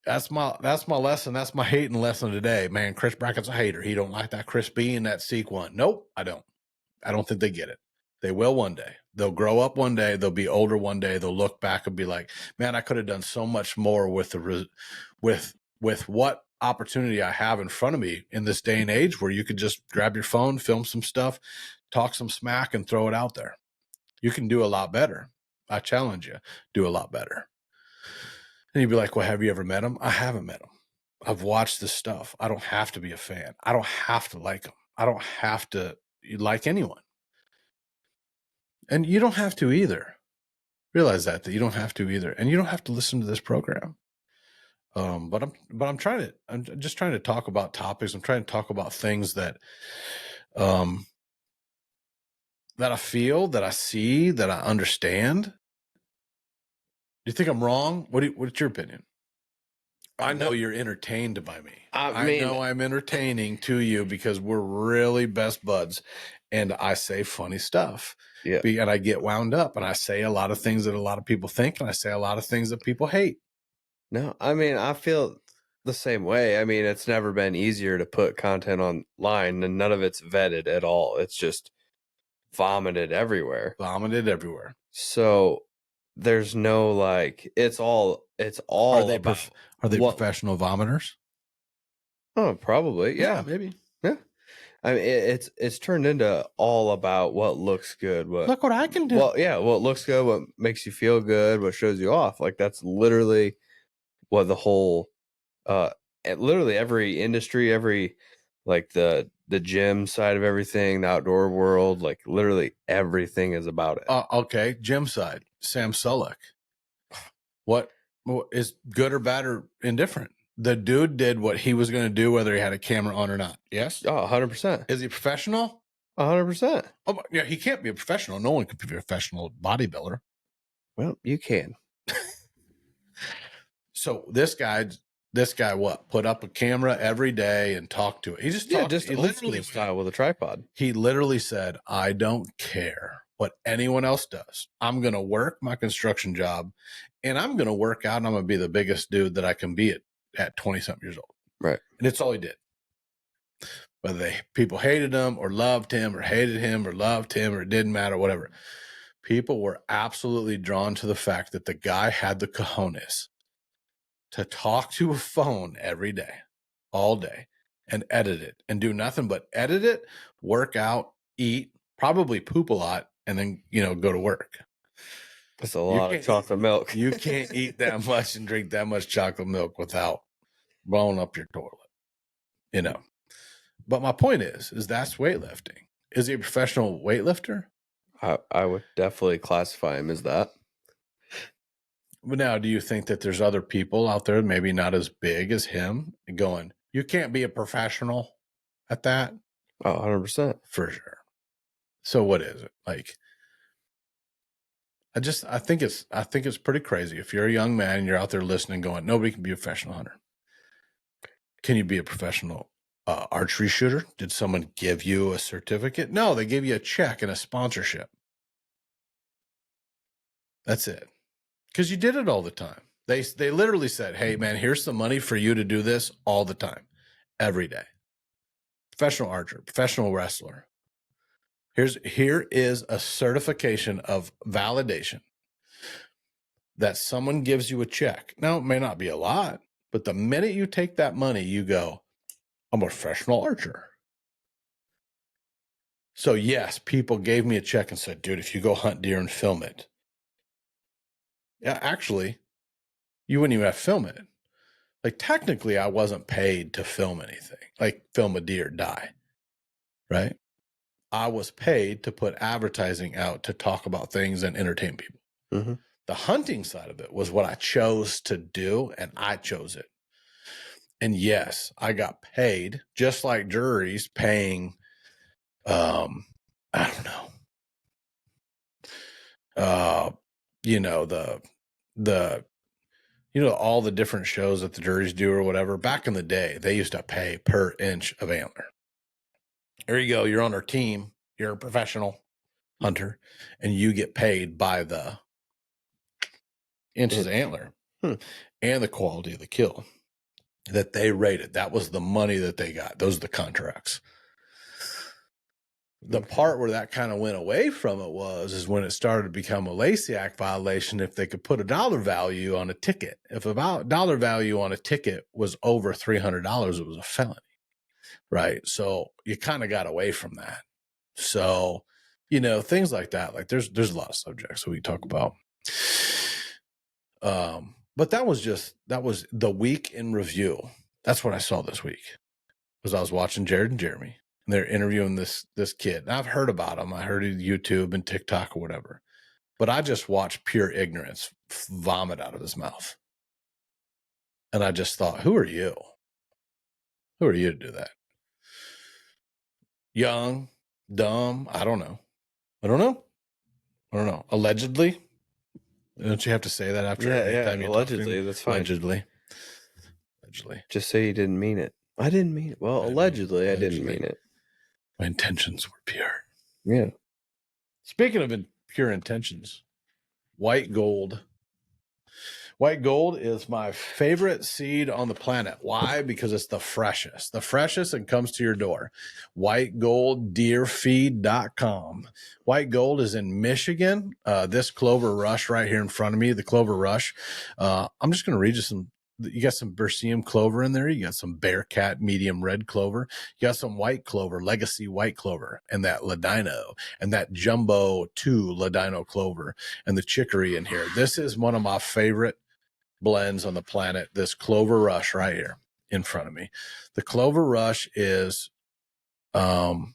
that's my lesson. That's my hating lesson today. Man, Chris Brackett's a hater. He don't like that Chris B and that Seek one. Nope, I don't. I don't think they get it. They will one day. They'll grow up one day. They'll be older one day. They'll look back and be like, man, I could have done so much more with what opportunity I have in front of me in this day and age where you could just grab your phone, film some stuff, talk some smack, and throw it out there. You can do a lot better. I challenge you, do a lot better. And you'd be like, well, have you ever met him? I haven't met him. I've watched this stuff. I don't have to be a fan. I don't have to like him. I don't have to like anyone. And you don't have to either. Realize that you don't have to either. And you don't have to listen to this program. But I'm just trying to talk about topics. I'm trying to talk about things that that I feel, that I see, that I understand. Do you think I'm wrong? What's your opinion? I know you're entertained by me. I know I'm entertaining to you because we're really best buds, and I say funny stuff. Yeah. And I get wound up, and I say a lot of things that a lot of people think, and I say a lot of things that people hate. No, I feel the same way. It's never been easier to put content online, and none of it's vetted at all. It's just vomited everywhere. So there's no it's all Are they professional vomiters? Oh, probably. Yeah, maybe. Yeah. It's turned into all about what looks good. Look what I can do. Well, yeah, what looks good, what makes you feel good, what shows you off. That's literally what the whole, literally every industry, every the gym side of everything, the outdoor world, literally everything is about it. Okay, gym side, Sam Sulek. What is good or bad or indifferent? The dude did what he was going to do, whether he had a camera on or not. Yes? Oh, 100%. Is he professional? 100%. Oh, yeah, he can't be a professional. No one can be a professional bodybuilder. Well, you can. So this guy what? Put up a camera every day and talked to it. He just talked. Just he old school style with a tripod. He literally said, I don't care what anyone else does. I'm going to work my construction job, and I'm going to work out, and I'm going to be the biggest dude that I can be at 20-something years old. Right. And it's all he did. Whether people hated him or loved him or hated him or loved him, or it didn't matter, whatever. People were absolutely drawn to the fact that the guy had the cojones to talk to a phone every day, all day, and edit it and do nothing but edit it, work out, eat, probably poop a lot, and then, go to work. That's a lot of chocolate milk. You can't eat that much and drink that much chocolate milk without blowing up your toilet, But my point is that's weightlifting. Is he a professional weightlifter? I would definitely classify him as that. But now, do you think that there's other people out there, maybe not as big as him, going, you can't be a professional at that? Oh, 100%. For sure. So what is it? Like, I think it's pretty crazy. If you're a young man and you're out there listening going, nobody can be a professional hunter. Can you be a professional archery shooter? Did someone give you a certificate? No, they gave you a check and a sponsorship. That's it. Because you did it all the time. They literally said, hey, man, here's the money for you to do this all the time, every day. Professional archer, professional wrestler. Here is a certification of validation that someone gives you a check. Now, it may not be a lot, but the minute you take that money, you go, I'm a professional archer. So yes, people gave me a check and said, dude, if you go hunt deer and film it. Yeah, actually, you wouldn't even have to film it. Like, technically, I wasn't paid to film anything, like film a deer die, right? I was paid to put advertising out to talk about things and entertain people. Mm-hmm. The hunting side of it was what I chose to do, and I chose it. And yes, I got paid just like juries paying, I don't know, all the different shows that the juries do or whatever. Back in the day, they used to pay per inch of antler. There you go. You're on our team. You're a professional hunter, and you get paid by the inches of antler and the quality of the kill that they rated. That was the money that they got. Those are the contracts. The part where that kind of went away from it is when it started to become a Lacey Act violation if they could put a dollar value on a ticket. If a dollar value on a ticket was over $300, it was a felony, right? So you kind of got away from that. So, things like that. Like there's a lot of subjects that we talk about. But that was the week in review. That's what I saw this week. Was I was watching Jared and Jeremy. And they're interviewing this kid. And I've heard about him. I heard it on YouTube and TikTok or whatever. But I just watched pure ignorance vomit out of his mouth. And I just thought, who are you? Who are you to do that? Young, dumb, I don't know. Allegedly. Don't you have to say that after every time you allegedly, talk to that's fine. Allegedly. Just say you didn't mean it. I didn't mean it. Well, allegedly, I didn't mean it. My intentions were pure. Yeah. Speaking of pure intentions, white gold. White gold is my favorite seed on the planet. Why? Because it's the freshest. The freshest and comes to your door. WhiteGoldDeerFeed.com. White gold is in Michigan. This Clover Rush right here in front of me, the Clover Rush. I'm just going to read you some. You got some Berseum clover in there. You got some Bearcat medium red clover. You got some white clover, legacy white clover, and that Ladino, and that jumbo 2 Ladino clover, and the chicory in here. This is one of my favorite blends on the planet. This Clover Rush right here in front of me. The Clover Rush is, I've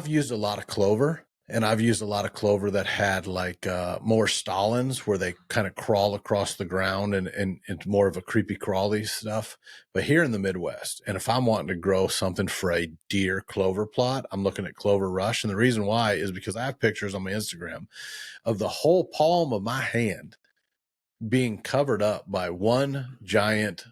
used a lot of clover. And I've used a lot of clover that had like more Stalins where they kind of crawl across the ground and it's more of a creepy crawly stuff. But here in the Midwest, and if I'm wanting to grow something for a deer clover plot, I'm looking at Clover Rush. And the reason why is because I have pictures on my Instagram of the whole palm of my hand being covered up by one giant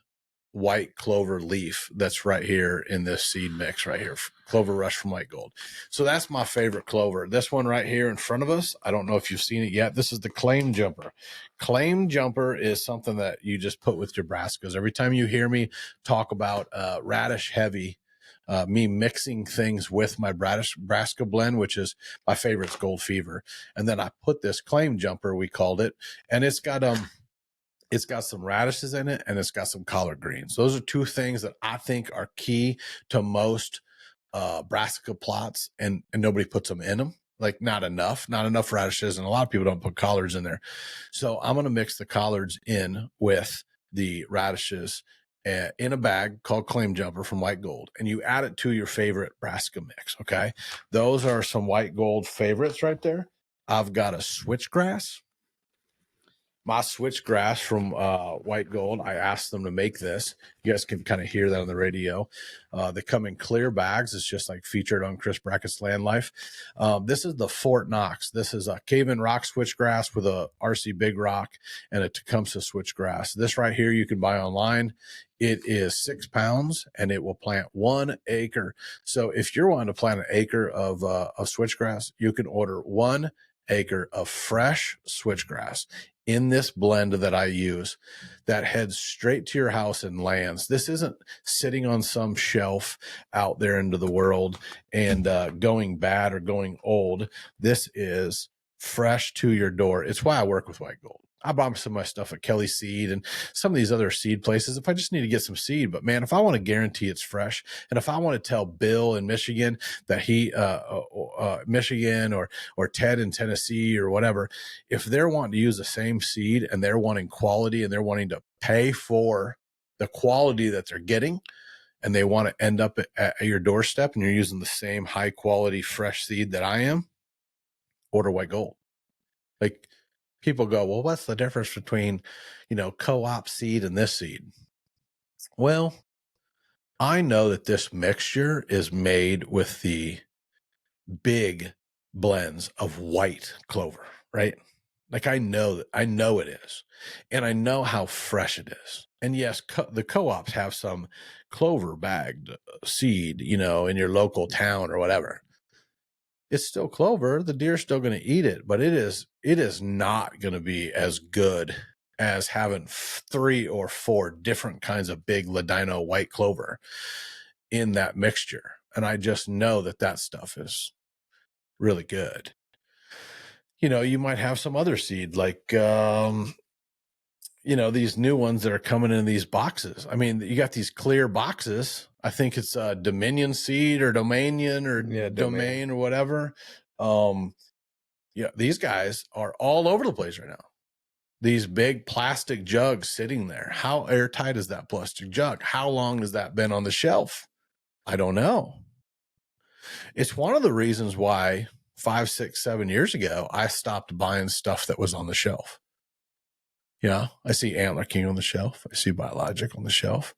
white clover leaf that's right here in this seed mix right here, Clover Rush from White Gold. So that's my favorite clover. This one right here in front of us, I don't know if you've seen it yet. This is the Claim Jumper. Claim Jumper is something that you just put with your brassicas. Every time you hear me talk about radish heavy, me mixing things with my brassica blend, which is my favorite, Gold Fever. And then I put this Claim Jumper, we called it, and it's got some radishes in it, and it's got some collard greens. Those are two things that I think are key to most brassica plots, and nobody puts them in them. Like not enough radishes, and a lot of people don't put collards in there. So I'm going to mix the collards in with the radishes in a bag called Claim Jumper from White Gold, and you add it to your favorite brassica mix. Okay, those are some White Gold favorites right there. I've got a switchgrass. My switchgrass from White Gold, I asked them to make this. You guys can kind of hear that on the radio. They come in clear bags. It's just like featured on Chris Brackett's Landlife. This is the Fort Knox. This is a Cave-in Rock switchgrass with a RC Big Rock and a Tecumseh switchgrass. This right here you can buy online. It is 6 pounds, and it will plant 1 acre. So if you're wanting to plant an acre of switchgrass, you can order 1 acre of fresh switchgrass in this blend that I use that heads straight to your house and lands. This isn't sitting on some shelf out there into the world and going bad or going old. This is fresh to your door. It's why I work with White Gold. I buy some of my stuff at Kelly Seed and some of these other seed places if I just need to get some seed. But man, if I want to guarantee it's fresh, and if I want to tell Bill in Michigan that Michigan or Ted in Tennessee or whatever, if they're wanting to use the same seed and they're wanting quality and they're wanting to pay for the quality that they're getting, and they want to end up at your doorstep and you're using the same high quality fresh seed that I am, order White Gold. Like, people go, well, what's the difference between, co-op seed and this seed? Well, I know that this mixture is made with the big blends of white clover, right? Like I know it is, and I know how fresh it is. And yes, the co-ops have some clover bagged seed, in your local town or whatever. It's still clover. The deer's still going to eat it, but it is not going to be as good as having 3 or 4 different kinds of big Ladino white clover in that mixture. And I just know that stuff is really good. You might have some other seed like, these new ones that are coming in these boxes. I mean, you got these clear boxes. I think it's Dominion seed or Dominion or Domain or whatever. These guys are all over the place right now. These big plastic jugs sitting there. How airtight is that plastic jug? How long has that been on the shelf? I don't know. It's one of the reasons why 5, 6, 7 years ago, I stopped buying stuff that was on the shelf. I see Antler King on the shelf. I see Biologic on the shelf.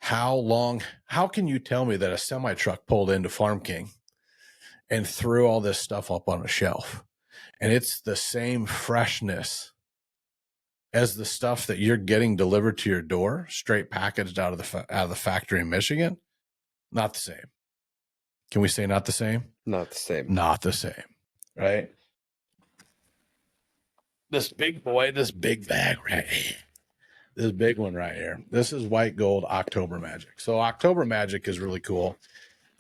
How can you tell me that a semi truck pulled into Farm King and threw all this stuff up on a shelf, and it's the same freshness as the stuff that you're getting delivered to your door, straight packaged out of the factory in Michigan? Not the same. Can we say not the same? Not the same. Not the same, right? This big boy, this big bag right here. This big one right here. This is White Gold October Magic. So October Magic is really cool.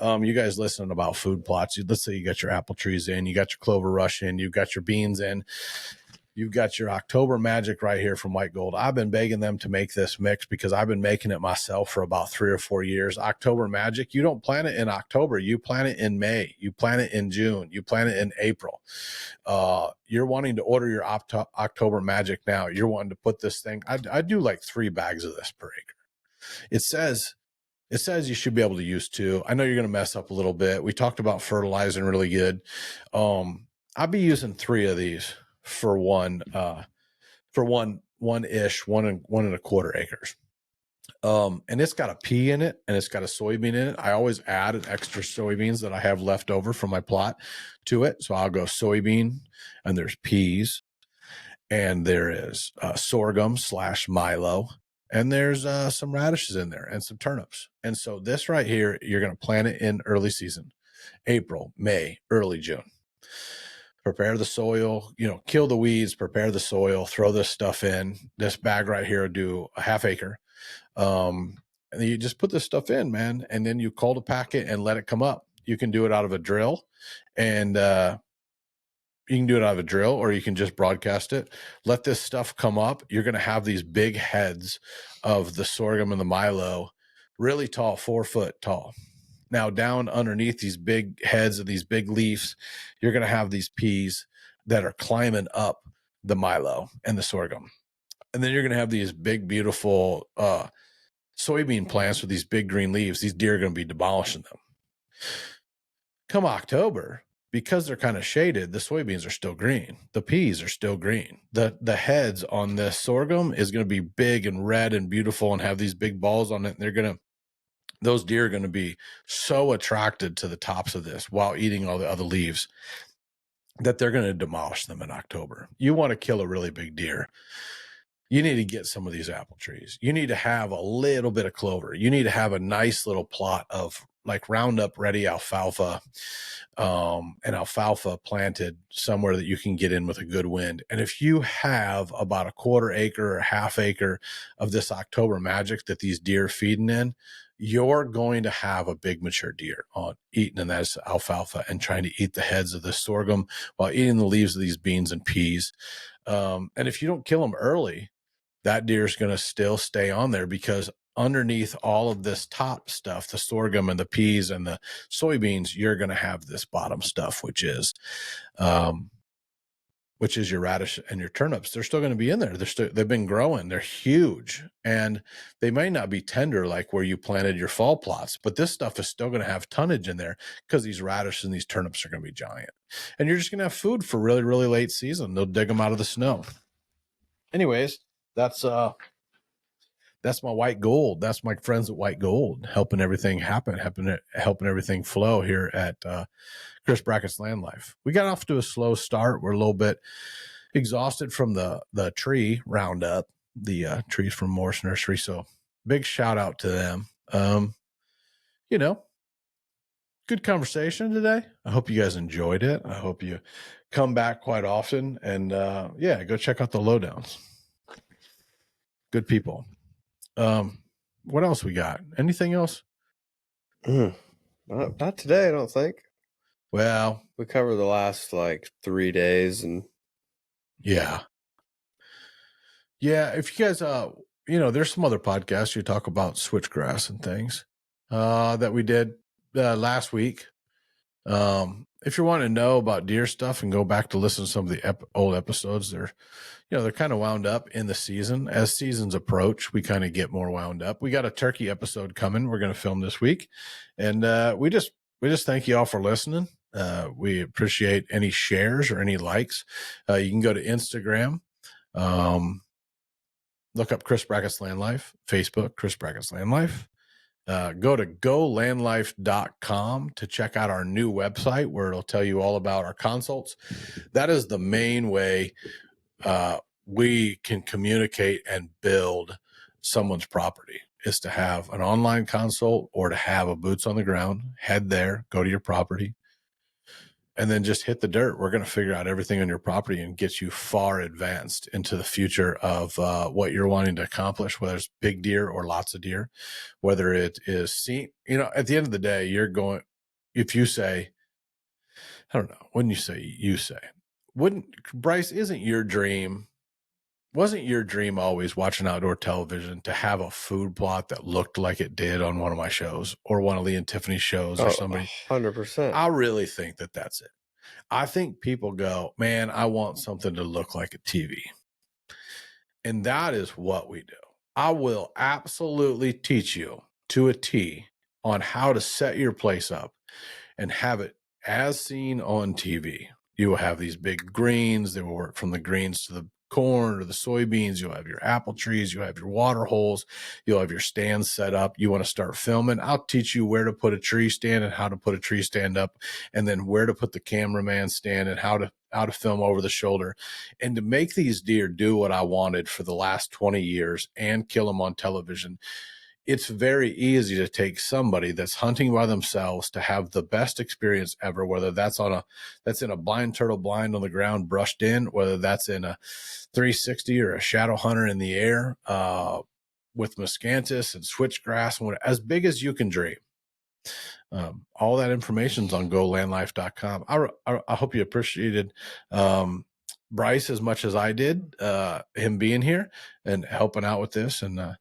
You guys listening about food plots. Let's say you got your apple trees in, you got your clover rush in, you've got your beans in, you've got your October Magic right here from White Gold. I've been begging them to make this mix because I've been making it myself for about 3 or 4 years. October Magic, you don't plant it in October. You plant it in May. You plant it in June. You plant it in April. You're wanting to order your October Magic now. You're wanting to put this thing. I do like 3 bags of this per acre. It says you should be able to use 2. I know you're going to mess up a little bit. We talked about fertilizing really good. I'll be using 3 of these for one and 1.25 acres. And it's got a pea in it and it's got a soybean in it. I always add an extra soybeans that I have left over from my plot to it. So I'll go soybean, and there's peas, and there is sorghum / Milo, and there's some radishes in there and some turnips. And so this right here, you're going to plant it in early season, April, May, early June. Prepare the soil, kill the weeds, prepare the soil, throw this stuff in. This bag right here will do a half acre. And then you just put this stuff in, man, and then you cold pack it and let it come up. You can do it out of a drill, and you can do it out of a drill, or you can just broadcast it. Let this stuff come up. You're going to have these big heads of the sorghum and the milo, really tall, 4 foot tall. Now, down underneath these big heads of these big leaves, you're going to have these peas that are climbing up the milo and the sorghum. And then you're going to have these big, beautiful soybean plants with these big green leaves. These deer are going to be demolishing them. Come October, because they're kind of shaded, the soybeans are still green. The peas are still green. The heads on the sorghum is going to be big and red and beautiful and have these big balls on it. And those deer are going to be so attracted to the tops of this while eating all the other leaves that they're going to demolish them in October. You want to kill a really big deer, you need to get some of these apple trees. You need to have a little bit of clover. You need to have a nice little plot of like Roundup ready alfalfa, and alfalfa planted somewhere that you can get in with a good wind. And if you have about a 1/4 acre or half acre of this October magic that these deer are feeding in, you're going to have a big mature deer on eating in that alfalfa and trying to eat the heads of the sorghum while eating the leaves of these beans and peas. And if you don't kill them early, that deer is going to still stay on there, because underneath all of this top stuff, the sorghum and the peas and the soybeans, you're going to have this bottom stuff, which is your radish and your turnips. They're still going to be in there. They've been growing. They're huge, and they may not be tender like where you planted your fall plots, but this stuff is still going to have tonnage in there because these radishes and these turnips are going to be giant, and you're just going to have food for really, really late season. They'll dig them out of the snow. Anyways, that's my white gold. That's my friends at White Gold, helping everything happen, helping everything flow here at Chris Brackett's Landlife. We got off to a slow start. We're a little bit exhausted from the tree roundup, the trees from Morse Nursery. So big shout out to them. Good conversation today. I hope you guys enjoyed it. I hope you come back quite often, and go check out the lowdowns. Good people. What else we got? Anything else? Not today, I don't think. Well, We covered the last 3 days, and yeah. If you guys, there's some other podcasts you talk about switchgrass and things that we did last week. If you want to know about deer stuff and go back to listen to some of the old episodes, they're kind of wound up in the season. As seasons approach, we kind of get more wound up. We got a turkey episode coming. We're going to film this week, and we just thank you all for listening. We appreciate any shares or any likes. You can go to Instagram, look up Chris Brackett's Landlife, Facebook, Chris Brackett's Landlife. Go to golandlife.com to check out our new website, where it'll tell you all about our consults. That is the main way we can communicate and build someone's property, is to have an online consult or to have a boots on the ground. Head there, go to your property, and then just hit the dirt. We're going to figure out everything on your property and get you far advanced into the future of what you're wanting to accomplish, whether it's big deer or lots of deer, whether it is at the end of the day, if you say, I don't know, when you say, Bryce, wasn't your dream always watching outdoor television to have a food plot that looked like it did on one of my shows or one of Lee and Tiffany's shows or somebody? 100%. I really think that that's it. I think people go, man, I want something to look like a TV. And that is what we do. I will absolutely teach you to a T on how to set your place up and have it as seen on TV. You will have these big greens. They will work from the greens to the corn or the soybeans. You'll have your apple trees. You'll have your water holes. You'll have your stands set up. You want to start filming. I'll teach you where to put a tree stand and how to put a tree stand up, and then where to put the cameraman stand and how to film over the shoulder, and to make these deer do what I wanted for the last 20 years and kill them on television. It's very easy to take somebody that's hunting by themselves to have the best experience ever, whether that's in a blind turtle blind on the ground brushed in, whether that's in a 360 or a shadow hunter in the air, with miscanthus and switchgrass and as big as you can dream. All that information's on golandlife.com. I hope you appreciated Bryce as much as I did, him being here and helping out with this. And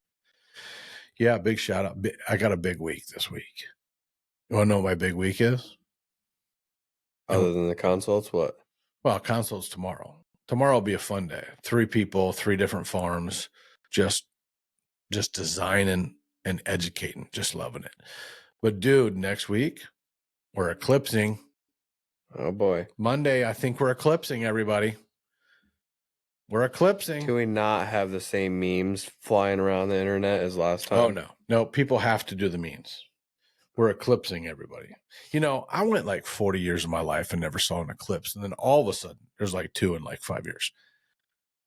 yeah, big shout out. I got a big week this week. You want to know what my big week is? Other than the consults, what? Well, consults tomorrow. Tomorrow will be a fun day. 3 people, 3 different farms, just designing and educating, just loving it. But dude, next week we're eclipsing. Oh boy. Monday, I think we're eclipsing everybody. We're eclipsing. Can we not have the same memes flying around the internet as last time? Oh, no. People have to do the memes. We're eclipsing everybody. You know, I went like 40 years of my life and never saw an eclipse. And then all of a sudden, there's like 2 in like 5 years.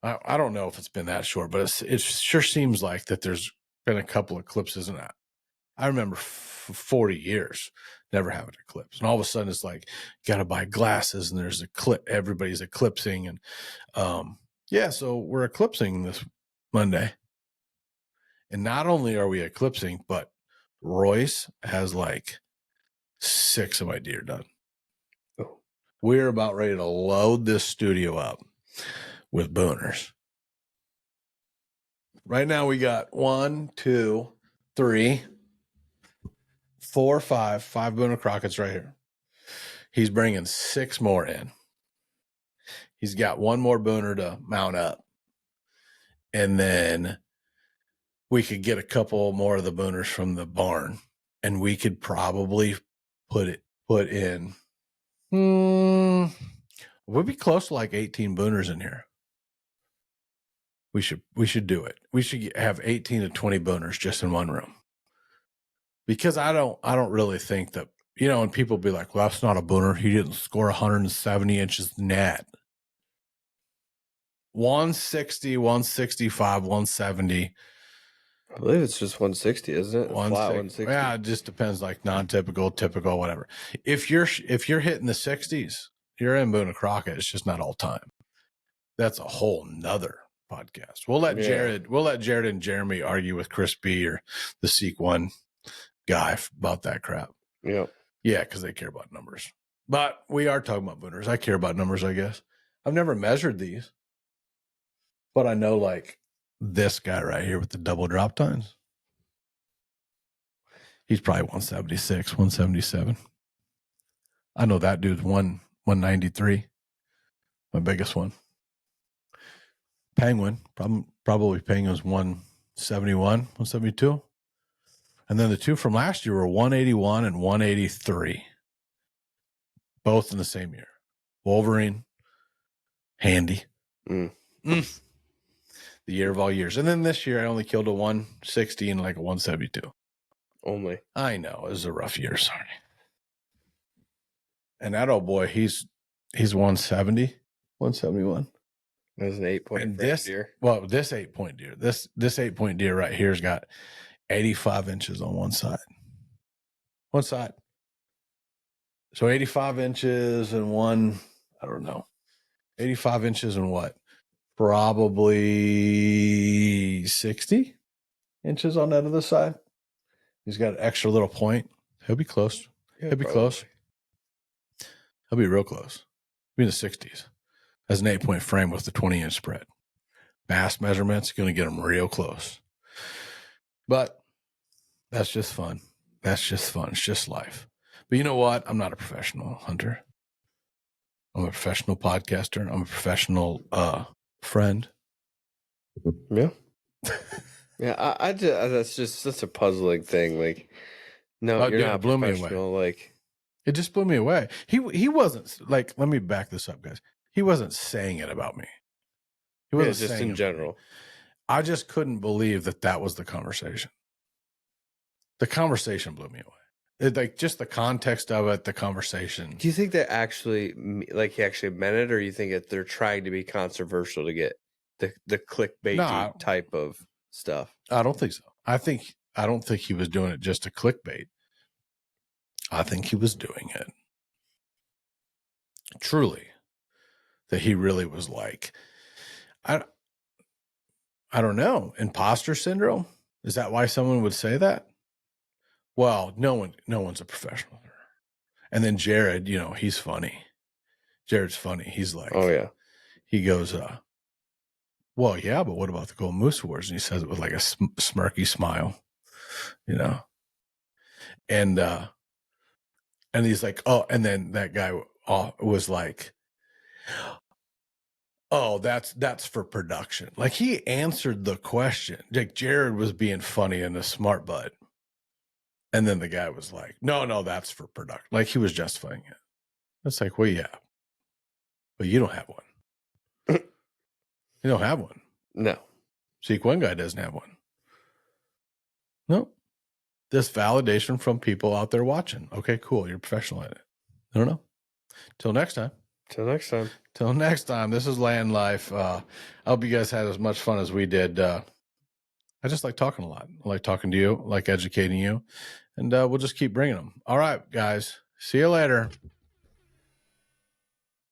I don't know if it's been that short, but it sure seems like that there's been a couple eclipses. And I remember 40 years never having an eclipse. And all of a sudden, it's like, you got to buy glasses and there's everybody's eclipsing. And yeah, so we're eclipsing this Monday. And not only are we eclipsing, but Royce has like 6 of my deer done. Oh. We're about ready to load this studio up with booners. Right now we got 1, 2, 3, 4, 5 booner Crockett's right here. He's bringing 6 more in. He's got 1 more booner to mount up. And then we could get a couple more of the booners from the barn, and we could probably put in, we'll be close to like 18 booners in here. We should do it. We should have 18 to 20 booners just in one room, because I don't really think that, you know, and people be like, well, that's not a booner. He didn't score 170 inches net. 160, 165, 170. I believe it's just 160, isn't it? Flat 160. Yeah, it just depends, like non-typical, typical, whatever. If you're hitting the 60s, you're in Boone and Crockett. It's just not all time. That's a whole nother podcast. We'll let Jared and Jeremy argue with Chris B or the Seek One guy about that crap. Yeah. Yeah, because they care about numbers. But we are talking about booners. I care about numbers, I guess. I've never measured these, but I know like this guy right here with the double drop tines. He's probably 176, 177. I know that dude's 193. My biggest one. Penguin, probably Penguin's 171, 172. And then the 2 from last year were 181 and 183. Both in the same year. Wolverine, Handy. The year of all years. And then this year I only killed a 160 and like a 172. Only. I know. It was a rough year, sorry. And that old boy, he's 170, 171. There's an 8-point deer. Well, this 8-point deer. This 8-point deer right here's got 85 inches on one side. One side. So 85 inches and one, I don't know. 85 inches and what? Probably 60 inches on that other side. He's got an extra little point. He'll be close. Yeah, He'll be probably close. He'll be real close. He'll be in the 60s. Has an 8-point frame with the 20-inch spread. Bass measurements, going to get them real close. But that's just fun. That's just fun. It's just life. But you know what? I'm not a professional hunter. I'm a professional podcaster. I'm a professional friend. Yeah. Yeah, I just, that's a puzzling thing. Like, no, you're not blew me away. professional. Like, it just blew me away. He wasn't like, let me back this up, guys. He wasn't saying it about me. He wasn't just saying in it for me. general. I just couldn't believe that was the conversation. The conversation blew me away. Like just the context of it, the conversation. Do you think that actually, like, he actually meant it, or you think that they're trying to be controversial to get the clickbaity type of stuff? I don't think so. I don't think he was doing it just to clickbait. I think he was doing it truly. That he really was like, I don't know, imposter syndrome. Is that why someone would say that? Well, no one's a professional. And then Jared, he's funny. Jared's funny. He's like, oh yeah, he goes, well, yeah, but what about the Gold Moose Wars? And he says it with like a smirky smile, and he's like, oh, and then that guy was like, oh, that's for production. Like he answered the question. Like Jared was being funny and a smart butt. And then the guy was like, no, that's for production. Like he was justifying it. It's like, well, yeah, but you don't have one. You don't have one. no. Sequin guy doesn't have one. No. This validation from people out there watching. Okay, cool. You're a professional at it. I don't know. Till next time. Till next time. Till next time. This is Landlife. I hope you guys had as much fun as we did. I just like talking a lot. I like talking to you, I like educating you, and we'll just keep bringing them. All right, guys. See you later.